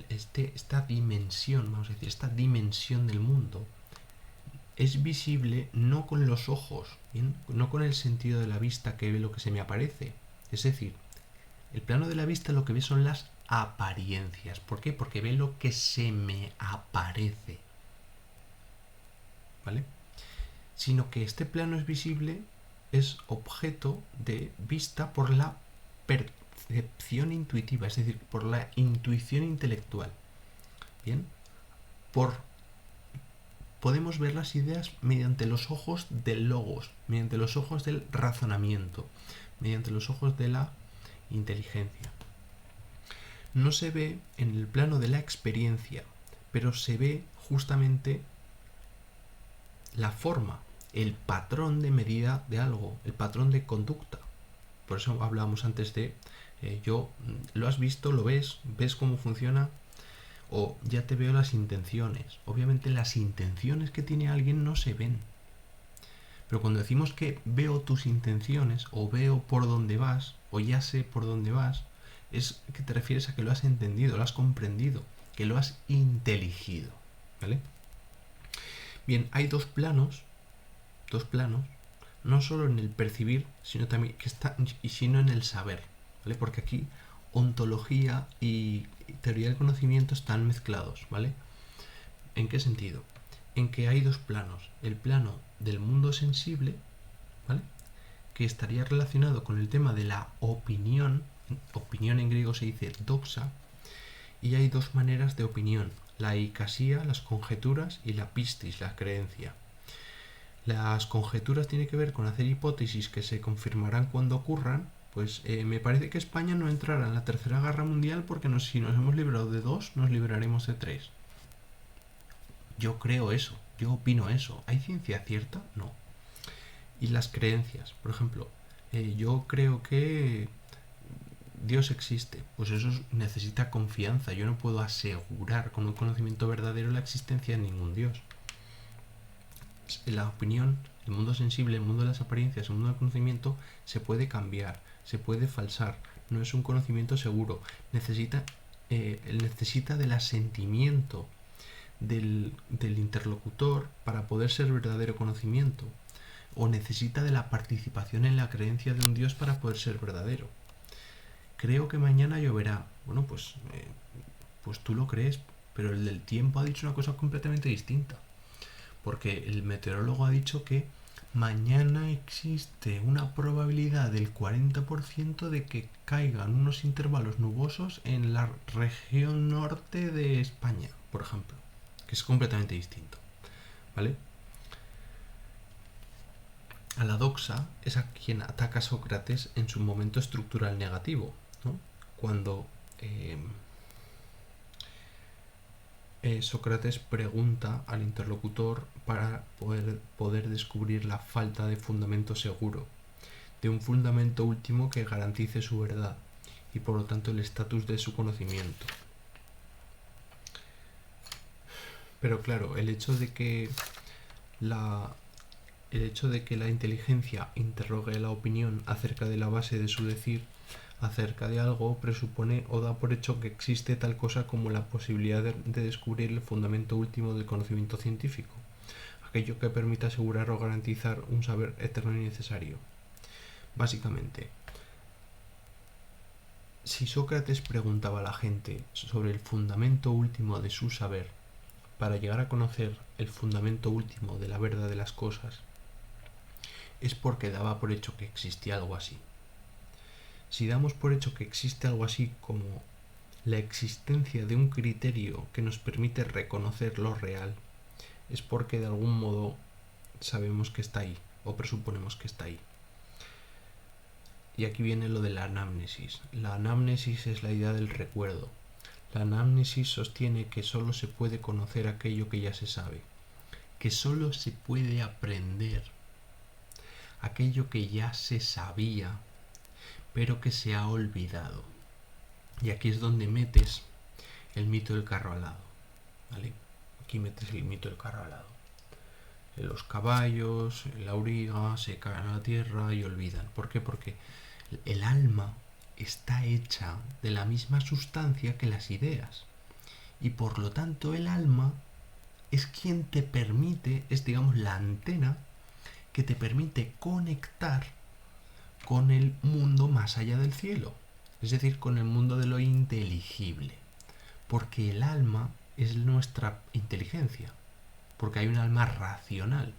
esta dimensión, vamos a decir, esta dimensión del mundo, es visible no con los ojos, ¿bien? No con el sentido de la vista que ve lo que se me aparece. Es decir, el plano de la vista lo que ve son las apariencias. ¿Por qué? Porque ve lo que se me aparece. ¿Vale? Sino que este plano es visible, es objeto de vista por la percepción intuitiva, es decir, por la intuición intelectual. Bien, podemos ver las ideas mediante los ojos del logos, mediante los ojos del razonamiento, mediante los ojos de la inteligencia. No se ve en el plano de la experiencia, pero se ve justamente la forma, el patrón de medida de algo, el patrón de conducta. Por eso hablábamos antes de lo has visto, lo ves cómo funciona, o ya te veo las intenciones. Obviamente las intenciones que tiene alguien no se ven. Pero cuando decimos que veo tus intenciones, o veo por dónde vas, o ya sé por dónde vas, es que te refieres a que lo has entendido, lo has comprendido, que lo has inteligido. ¿Vale? Bien, hay dos planos, no solo en el percibir, sino también sino en el saber, ¿vale? Porque aquí ontología y teoría del conocimiento están mezclados, ¿vale? ¿En qué sentido? En que hay dos planos, el plano del mundo sensible, ¿vale? Que estaría relacionado con el tema de la opinión en griego se dice doxa, y hay dos maneras de opinión, la eikasía, las conjeturas, y la pistis, la creencia. Las conjeturas tienen que ver con hacer hipótesis que se confirmarán cuando ocurran. Pues me parece que España no entrará en la Tercera Guerra Mundial porque si nos hemos librado de 2, nos libraremos de 3. Yo creo eso, yo opino eso. ¿Hay ciencia cierta? No. Y las creencias, por ejemplo, yo creo que Dios existe, pues eso necesita confianza. Yo no puedo asegurar con un conocimiento verdadero la existencia de ningún Dios. La opinión, el mundo sensible, el mundo de las apariencias, el mundo del conocimiento se puede cambiar, se puede falsar, no es un conocimiento seguro. Necesita del asentimiento del interlocutor para poder ser verdadero conocimiento, o necesita de la participación en la creencia de un Dios para poder ser verdadero. Creo que mañana lloverá. Bueno, pues tú lo crees, pero el del tiempo ha dicho una cosa completamente distinta. Porque el meteorólogo ha dicho que mañana existe una probabilidad del 40% de que caigan unos intervalos nubosos en la región norte de España, por ejemplo, que es completamente distinto, ¿vale? A la doxa es a quien ataca a Sócrates en su momento estructural negativo, ¿no? Cuando Sócrates pregunta al interlocutor para poder descubrir la falta de fundamento seguro, de un fundamento último que garantice su verdad y por lo tanto el estatus de su conocimiento. Pero claro, el hecho de que el hecho de que la inteligencia interrogue la opinión acerca de la base de su decir acerca de algo presupone o da por hecho que existe tal cosa como la posibilidad de descubrir el fundamento último del conocimiento científico, aquello que permita asegurar o garantizar un saber eterno y necesario. Básicamente, si Sócrates preguntaba a la gente sobre el fundamento último de su saber para llegar a conocer el fundamento último de la verdad de las cosas, es porque daba por hecho que existía algo así. Si damos por hecho que existe algo así como la existencia de un criterio que nos permite reconocer lo real, es porque de algún modo sabemos que está ahí, o presuponemos que está ahí. Y aquí viene lo de la anamnesis. La anamnesis es la idea del recuerdo. La anamnesis sostiene que solo se puede conocer aquello que ya se sabe, que solo se puede aprender aquello que ya se sabía, pero que se ha olvidado. Y aquí es donde metes el mito del carro alado, ¿vale? Aquí metes el mito del carro alado. Los caballos, la auriga, se caen a la tierra y olvidan. ¿Por qué? Porque el alma está hecha de la misma sustancia que las ideas. Y por lo tanto el alma es quien te permite, es digamos la antena que te permite conectar con el mundo más allá del cielo. Es decir, con el mundo de lo inteligible. Porque el alma es nuestra inteligencia. Porque hay un alma racional.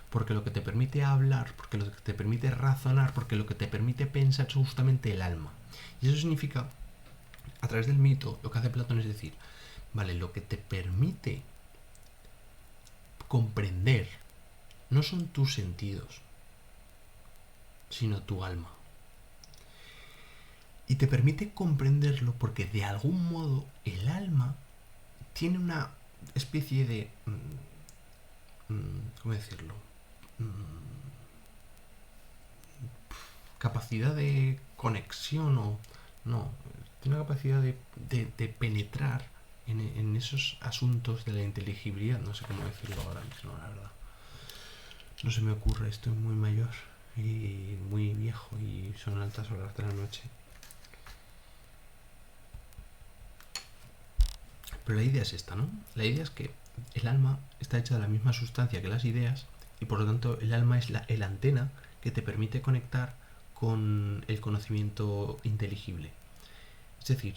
Porque lo que te permite hablar, porque lo que te permite razonar, porque lo que te permite pensar es justamente el alma. Y eso significa, a través del mito, lo que hace Platón es decir, vale, lo que te permite comprender no son tus sentidos, sino tu alma. Y te permite comprenderlo porque de algún modo el alma tiene una especie de... ¿cómo decirlo? Capacidad de conexión o... No, tiene una capacidad de penetrar en esos asuntos de la inteligibilidad. No sé cómo decirlo ahora mismo, la verdad. No se me ocurre, estoy muy mayor y muy viejo y son altas horas de la noche. Pero la idea es esta, ¿no? La idea es que el alma está hecha de la misma sustancia que las ideas y por lo tanto el alma es la antena que te permite conectar con el conocimiento inteligible. Es decir,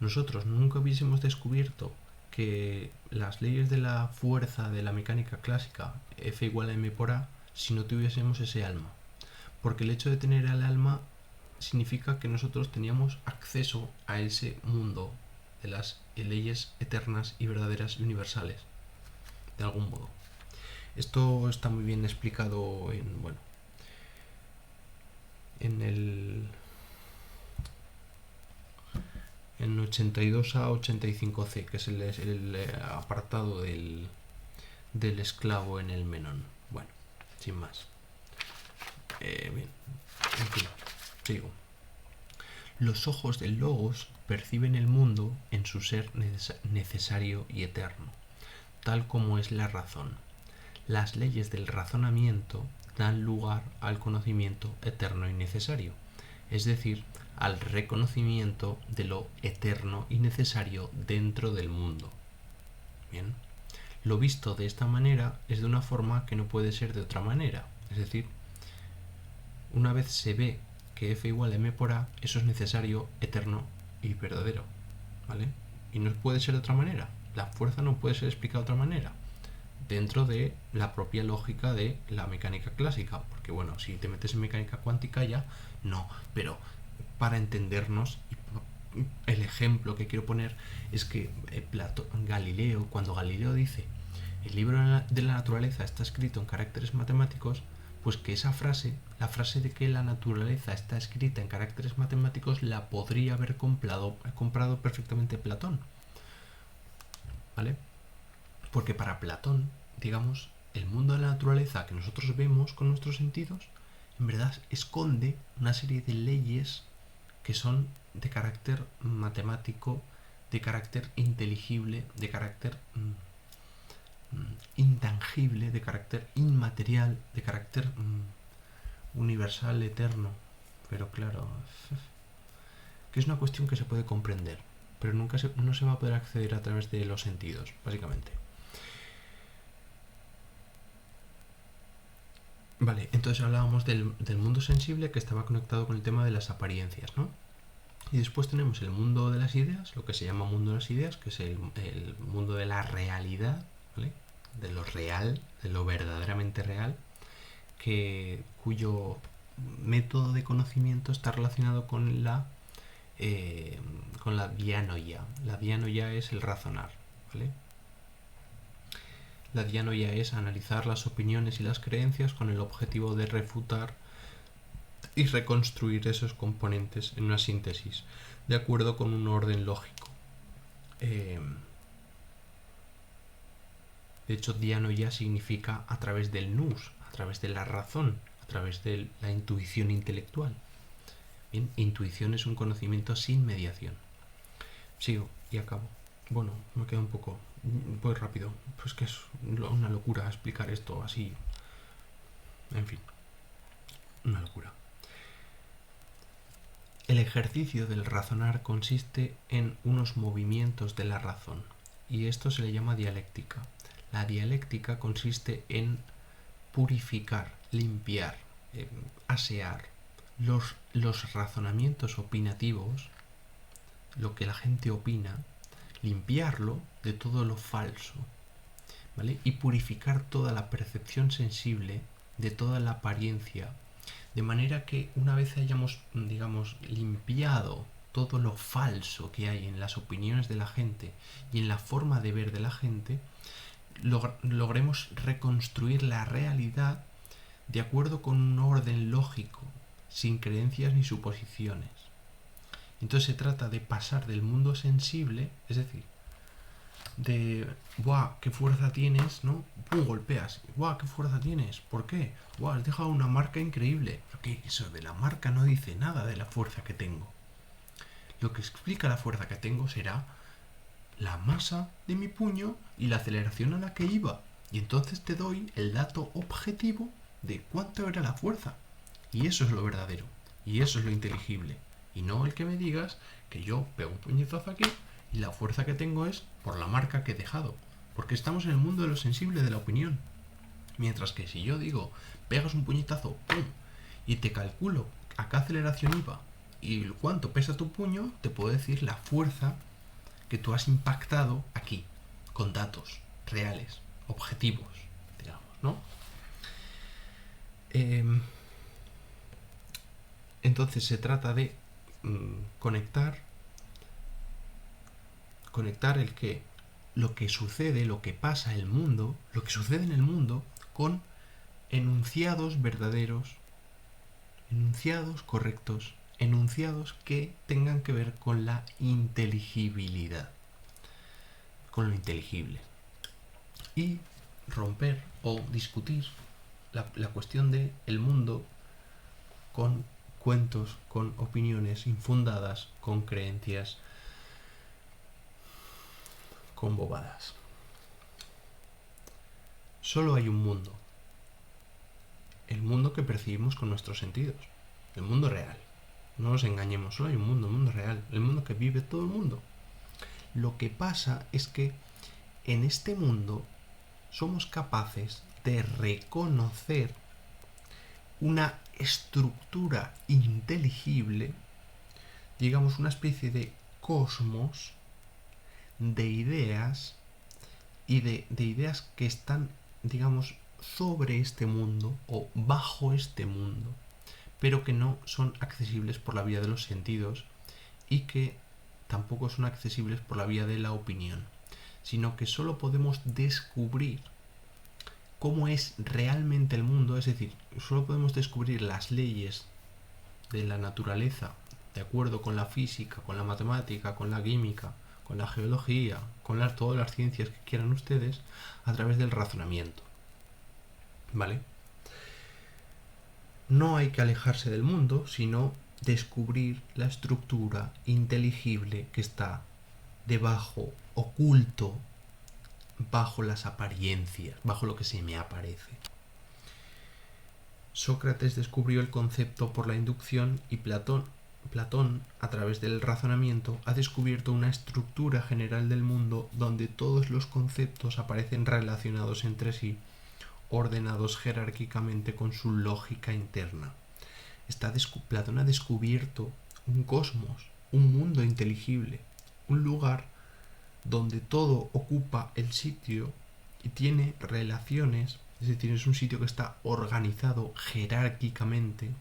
nosotros nunca hubiésemos descubierto que las leyes de la fuerza de la mecánica clásica, F igual a m por a, si no tuviésemos ese alma. Porque el hecho de tener el alma significa que nosotros teníamos acceso a ese mundo de las leyes eternas y verdaderas y universales, de algún modo. Esto está muy bien explicado en, bueno, en el 82A 85C, que es el apartado del esclavo en el Menón. Bueno, sin más. Bien, en fin, sigo. Los ojos del Logos perciben el mundo en su ser necesario y eterno, tal como es la razón. Las leyes del razonamiento dan lugar al conocimiento eterno y necesario, es decir, al reconocimiento de lo eterno y necesario dentro del mundo. Bien, lo visto de esta manera es de una forma que no puede ser de otra manera, es decir, una vez se ve que F igual a m por a, eso es necesario, eterno y verdadero, ¿vale? Y no puede ser de otra manera. La fuerza no puede ser explicada de otra manera dentro de la propia lógica de la mecánica clásica, porque bueno, si te metes en mecánica cuántica ya no, pero para entendernos, el ejemplo que quiero poner es que Galileo, cuando Galileo dice el libro de la naturaleza está escrito en caracteres matemáticos, pues que esa frase, la frase de que la naturaleza está escrita en caracteres matemáticos, la podría haber comprado perfectamente Platón, ¿vale? Porque para Platón, digamos, el mundo de la naturaleza que nosotros vemos con nuestros sentidos, en verdad esconde una serie de leyes que son de carácter matemático, de carácter inteligible, de carácter intangible, de carácter inmaterial, de carácter universal, eterno. Pero claro, que es una cuestión que se puede comprender, pero no se va a poder acceder a través de los sentidos, básicamente. Vale, entonces hablábamos del mundo sensible que estaba conectado con el tema de las apariencias, ¿no? Y después tenemos el mundo de las ideas, lo que se llama mundo de las ideas, que es el mundo de la realidad, ¿vale? De lo real, de lo verdaderamente real, cuyo método de conocimiento está relacionado con la dianoia. La dianoia es el razonar, ¿vale? La dianoia es analizar las opiniones y las creencias con el objetivo de refutar y reconstruir esos componentes en una síntesis, de acuerdo con un orden lógico. De hecho, dianoia significa a través del nous, a través de la razón, a través de la intuición intelectual. Bien, intuición es un conocimiento sin mediación. Sigo y acabo. Bueno, me queda un poco rápido. Pues que es una locura explicar esto así. En fin, una locura. El ejercicio del razonar consiste en unos movimientos de la razón, y esto se le llama dialéctica. La dialéctica consiste en purificar, limpiar, asear los razonamientos opinativos, lo que la gente opina, limpiarlo de todo lo falso, ¿vale? Y purificar toda la percepción sensible de toda la apariencia, de manera que una vez hayamos, digamos, limpiado todo lo falso que hay en las opiniones de la gente y en la forma de ver de la gente, logremos reconstruir la realidad de acuerdo con un orden lógico, sin creencias ni suposiciones. Entonces se trata de pasar del mundo sensible, es decir, de ¡buah! ¡Qué fuerza tienes! ¿No? ¡Pum! Golpeas. ¡Buah! ¡Qué fuerza tienes! ¿Por qué? ¡Buah! Has dejado una marca increíble. Pero que eso de la marca no dice nada de la fuerza que tengo. Lo que explica la fuerza que tengo será la masa de mi puño y la aceleración a la que iba. Y entonces te doy el dato objetivo de cuánto era la fuerza. Y eso es lo verdadero. Y eso es lo inteligible. Y no el que me digas que yo pego un puñetazo aquí y la fuerza que tengo es por la marca que he dejado. Porque estamos en el mundo de lo sensible, de la opinión. Mientras que si yo digo, pegas un puñetazo, ¡pum! Y te calculo a qué aceleración iba y cuánto pesa tu puño, te puedo decir la fuerza que tú has impactado aquí, con datos reales, objetivos, digamos, ¿no? Entonces se trata de conectar lo que sucede, lo que pasa en el mundo, lo que sucede en el mundo, con enunciados verdaderos, enunciados correctos, enunciados que tengan que ver con la inteligibilidad, con lo inteligible. Y romper o discutir la cuestión de el mundo con cuentos, con opiniones infundadas, con creencias, con bobadas. Solo hay un mundo. El mundo que percibimos con nuestros sentidos. El mundo real. No nos engañemos, solo hay un mundo real. El mundo que vive todo el mundo. Lo que pasa es que en este mundo somos capaces de reconocer una estructura inteligible, digamos una especie de cosmos de ideas y de ideas que están, digamos, sobre este mundo o bajo este mundo, pero que no son accesibles por la vía de los sentidos y que tampoco son accesibles por la vía de la opinión, sino que solo podemos descubrir cómo es realmente el mundo, es decir, solo podemos descubrir las leyes de la naturaleza de acuerdo con la física, con la matemática, con la química, con la geología, con todas las ciencias que quieran ustedes, a través del razonamiento. ¿Vale? No hay que alejarse del mundo, sino descubrir la estructura inteligible que está debajo, oculto, bajo las apariencias, bajo lo que se me aparece. Sócrates descubrió el concepto por la inducción y Platón, a través del razonamiento, ha descubierto una estructura general del mundo donde todos los conceptos aparecen relacionados entre sí, ordenados jerárquicamente con su lógica interna. Platón ha descubierto un cosmos, un mundo inteligible, un lugar donde todo ocupa el sitio y tiene relaciones, es decir, es un sitio que está organizado jerárquicamente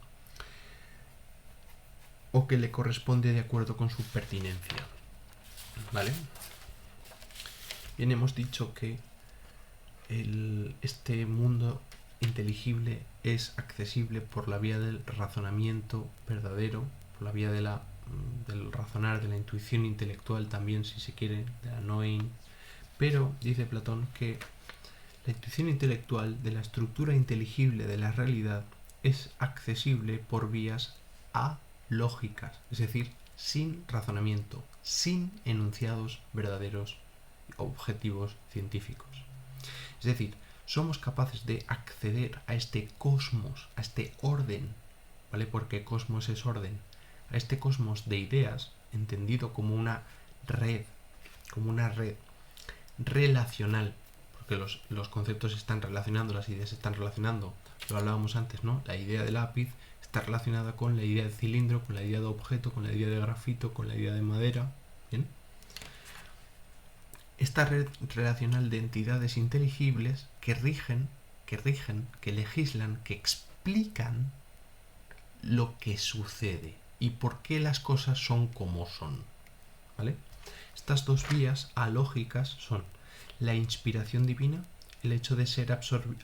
o que le corresponde de acuerdo con su pertinencia. ¿Vale? Bien, hemos dicho que este mundo inteligible es accesible por la vía del razonamiento verdadero, por la vía del razonar, de la intuición intelectual también, si se quiere, de la knowing. Pero dice Platón que la intuición intelectual de la estructura inteligible de la realidad es accesible por vías alógicas, es decir, sin razonamiento, sin enunciados verdaderos, objetivos científicos. Es decir, somos capaces de acceder a este cosmos, a este orden, ¿vale? Porque cosmos es orden, a este cosmos de ideas, entendido como una red relacional, porque los conceptos se están relacionando, las ideas se están relacionando, lo hablábamos antes, ¿no? La idea de lápiz está relacionada con la idea de cilindro, con la idea de objeto, con la idea de grafito, con la idea de madera, ¿bien? Esta red relacional de entidades inteligibles que rigen, que legislan, que explican lo que sucede y por qué las cosas son como son, ¿vale? Estas dos vías alógicas son la inspiración divina, el hecho de ser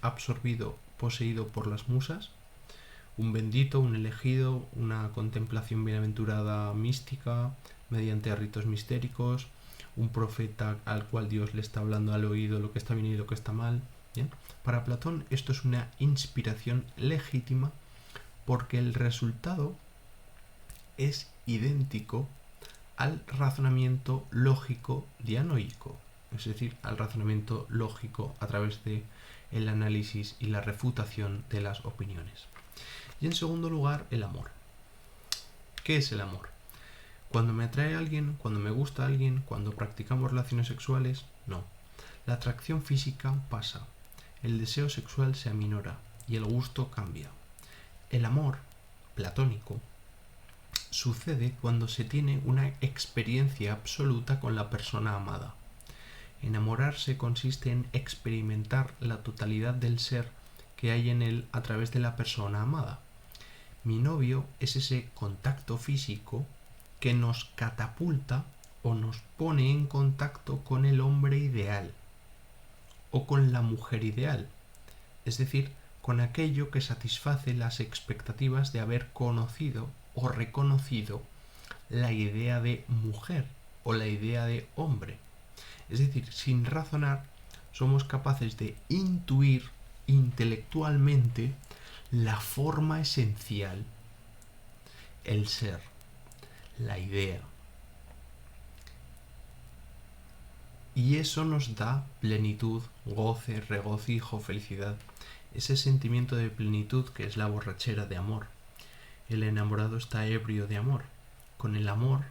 absorbido, poseído por las musas, un bendito, un elegido, una contemplación bienaventurada mística, mediante ritos mistéricos, un profeta al cual Dios le está hablando al oído lo que está bien y lo que está mal. ¿Bien? Para Platón esto es una inspiración legítima porque el resultado es idéntico al razonamiento lógico dianoico, es decir, al razonamiento lógico a través de el análisis y la refutación de las opiniones. Y en segundo lugar, el amor. ¿Qué es el amor? Cuando me atrae a alguien, cuando me gusta a alguien, cuando practicamos relaciones sexuales, no. La atracción física pasa, el deseo sexual se aminora y el gusto cambia. El amor platónico sucede cuando se tiene una experiencia absoluta con la persona amada. Enamorarse consiste en experimentar la totalidad del ser que hay en él a través de la persona amada. Mi novio es ese contacto físico que nos catapulta o nos pone en contacto con el hombre ideal o con la mujer ideal, es decir, con aquello que satisface las expectativas de haber conocido o reconocido la idea de mujer o la idea de hombre. Es decir, sin razonar, somos capaces de intuir intelectualmente la forma esencial, el ser, la idea. Y eso nos da plenitud, goce, regocijo, felicidad. Ese sentimiento de plenitud que es la borrachera de amor. El enamorado está ebrio de amor. Con el amor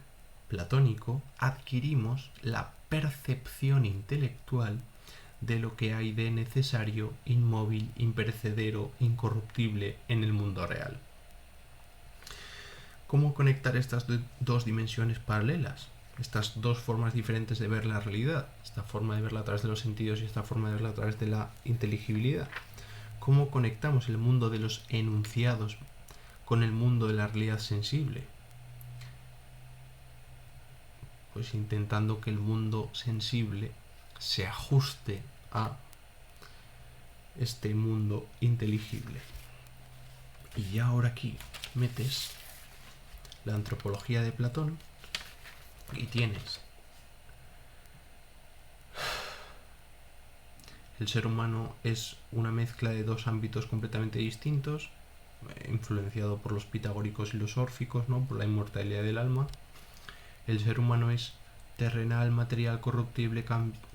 platónico adquirimos la percepción intelectual de lo que hay de necesario, inmóvil, imperecedero, incorruptible en el mundo real. ¿Cómo conectar estas dos dimensiones paralelas? Estas dos formas diferentes de ver la realidad, esta forma de verla a través de los sentidos y esta forma de verla a través de la inteligibilidad. ¿Cómo conectamos el mundo de los enunciados con el mundo de la realidad sensible? Pues intentando que el mundo sensible se ajuste a este mundo inteligible. Y ya ahora aquí metes la antropología de Platón y tienes el ser humano es una mezcla de dos ámbitos completamente distintos, influenciado por los pitagóricos y los órficos, ¿no? Por la inmortalidad del alma. El ser humano es terrenal, material, corruptible,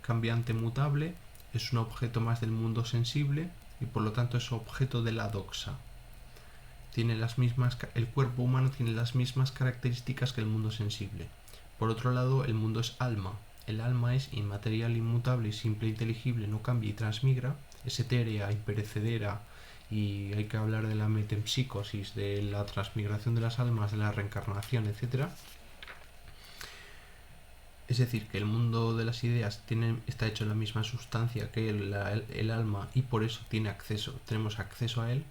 cambiante, mutable, es un objeto más del mundo sensible y por lo tanto es objeto de la doxa. El cuerpo humano tiene las mismas características que el mundo sensible. Por otro lado, el mundo es alma. El alma es inmaterial, inmutable y simple, inteligible, no cambia y transmigra, es etérea, imperecedera, y hay que hablar de la metempsicosis, de la transmigración de las almas, de la reencarnación, etc. Es decir, que el mundo de las ideas está hecho de la misma sustancia que el alma y por eso tenemos acceso a él.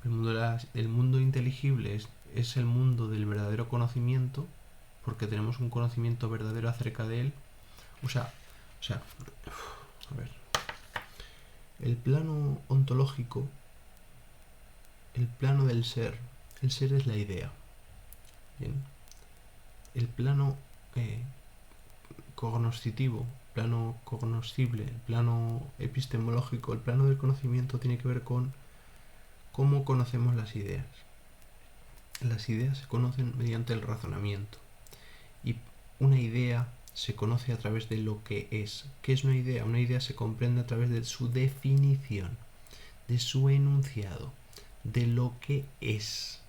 El mundo inteligible es el mundo del verdadero conocimiento, porque tenemos un conocimiento verdadero acerca de él. O sea, a ver, el plano ontológico, el plano del ser, el ser es la idea. Bien. El plano cognoscitivo, plano cognoscible, el plano epistemológico, el plano del conocimiento tiene que ver con cómo conocemos las ideas. Las ideas se conocen mediante el razonamiento y una idea se conoce a través de lo que es. ¿Qué es una idea? Una idea se comprende a través de su definición, de su enunciado, de lo que es.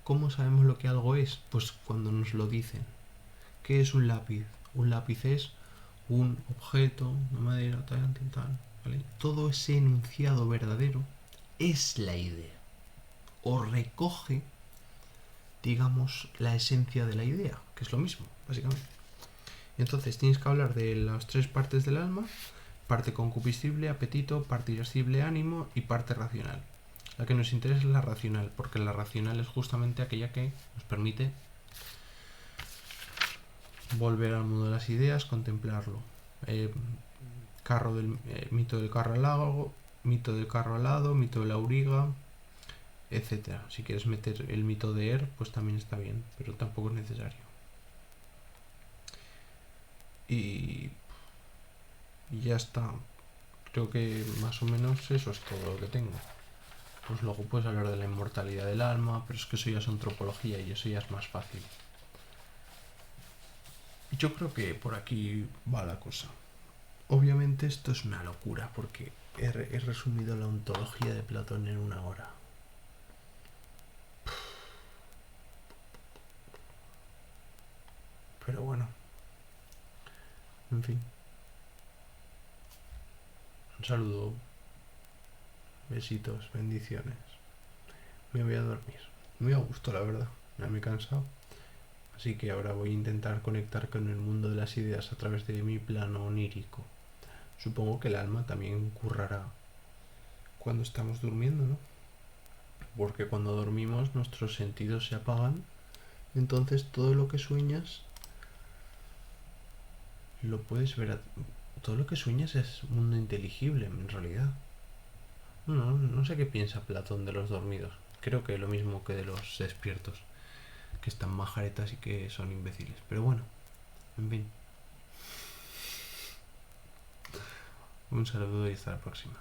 ¿Cómo sabemos lo que algo es? Pues cuando nos lo dicen. ¿Qué es un lápiz? Un lápiz es un objeto, una madera, tal, ¿vale? Todo ese enunciado verdadero es la idea. O recoge, digamos, la esencia de la idea, que es lo mismo, básicamente. Entonces tienes que hablar de las tres partes del alma: parte concupiscible, apetito; parte irascible, ánimo; y parte racional. La que nos interesa es la racional, porque la racional es justamente aquella que nos permite volver al mundo de las ideas, contemplarlo. Mito del carro al lago, mito del carro al lado, mito de la auriga, etcétera. Si quieres meter el mito de pues también está bien, pero tampoco es necesario. Y ya está. Creo que más o menos eso es todo lo que tengo. Pues luego puedes hablar de la inmortalidad del alma, pero es que eso ya es antropología y eso ya es más fácil. Yo creo que por aquí va la cosa. Obviamente esto es una locura porque he resumido la ontología de Platón en 1 hora. Pero bueno, en fin. Un saludo, besitos, bendiciones. Me voy a dormir. Muy a gusto, la verdad. Ya me he cansado. Así que ahora voy a intentar conectar con el mundo de las ideas a través de mi plano onírico. Supongo que el alma también currará cuando estamos durmiendo, ¿no? Porque cuando dormimos nuestros sentidos se apagan. Entonces todo lo que sueñas lo puedes ver. Todo lo que sueñas es mundo inteligible, en realidad. No sé qué piensa Platón de los dormidos. Creo que lo mismo que de los despiertos, que están majaretas y que son imbéciles. Pero bueno, en fin. Un saludo y hasta la próxima.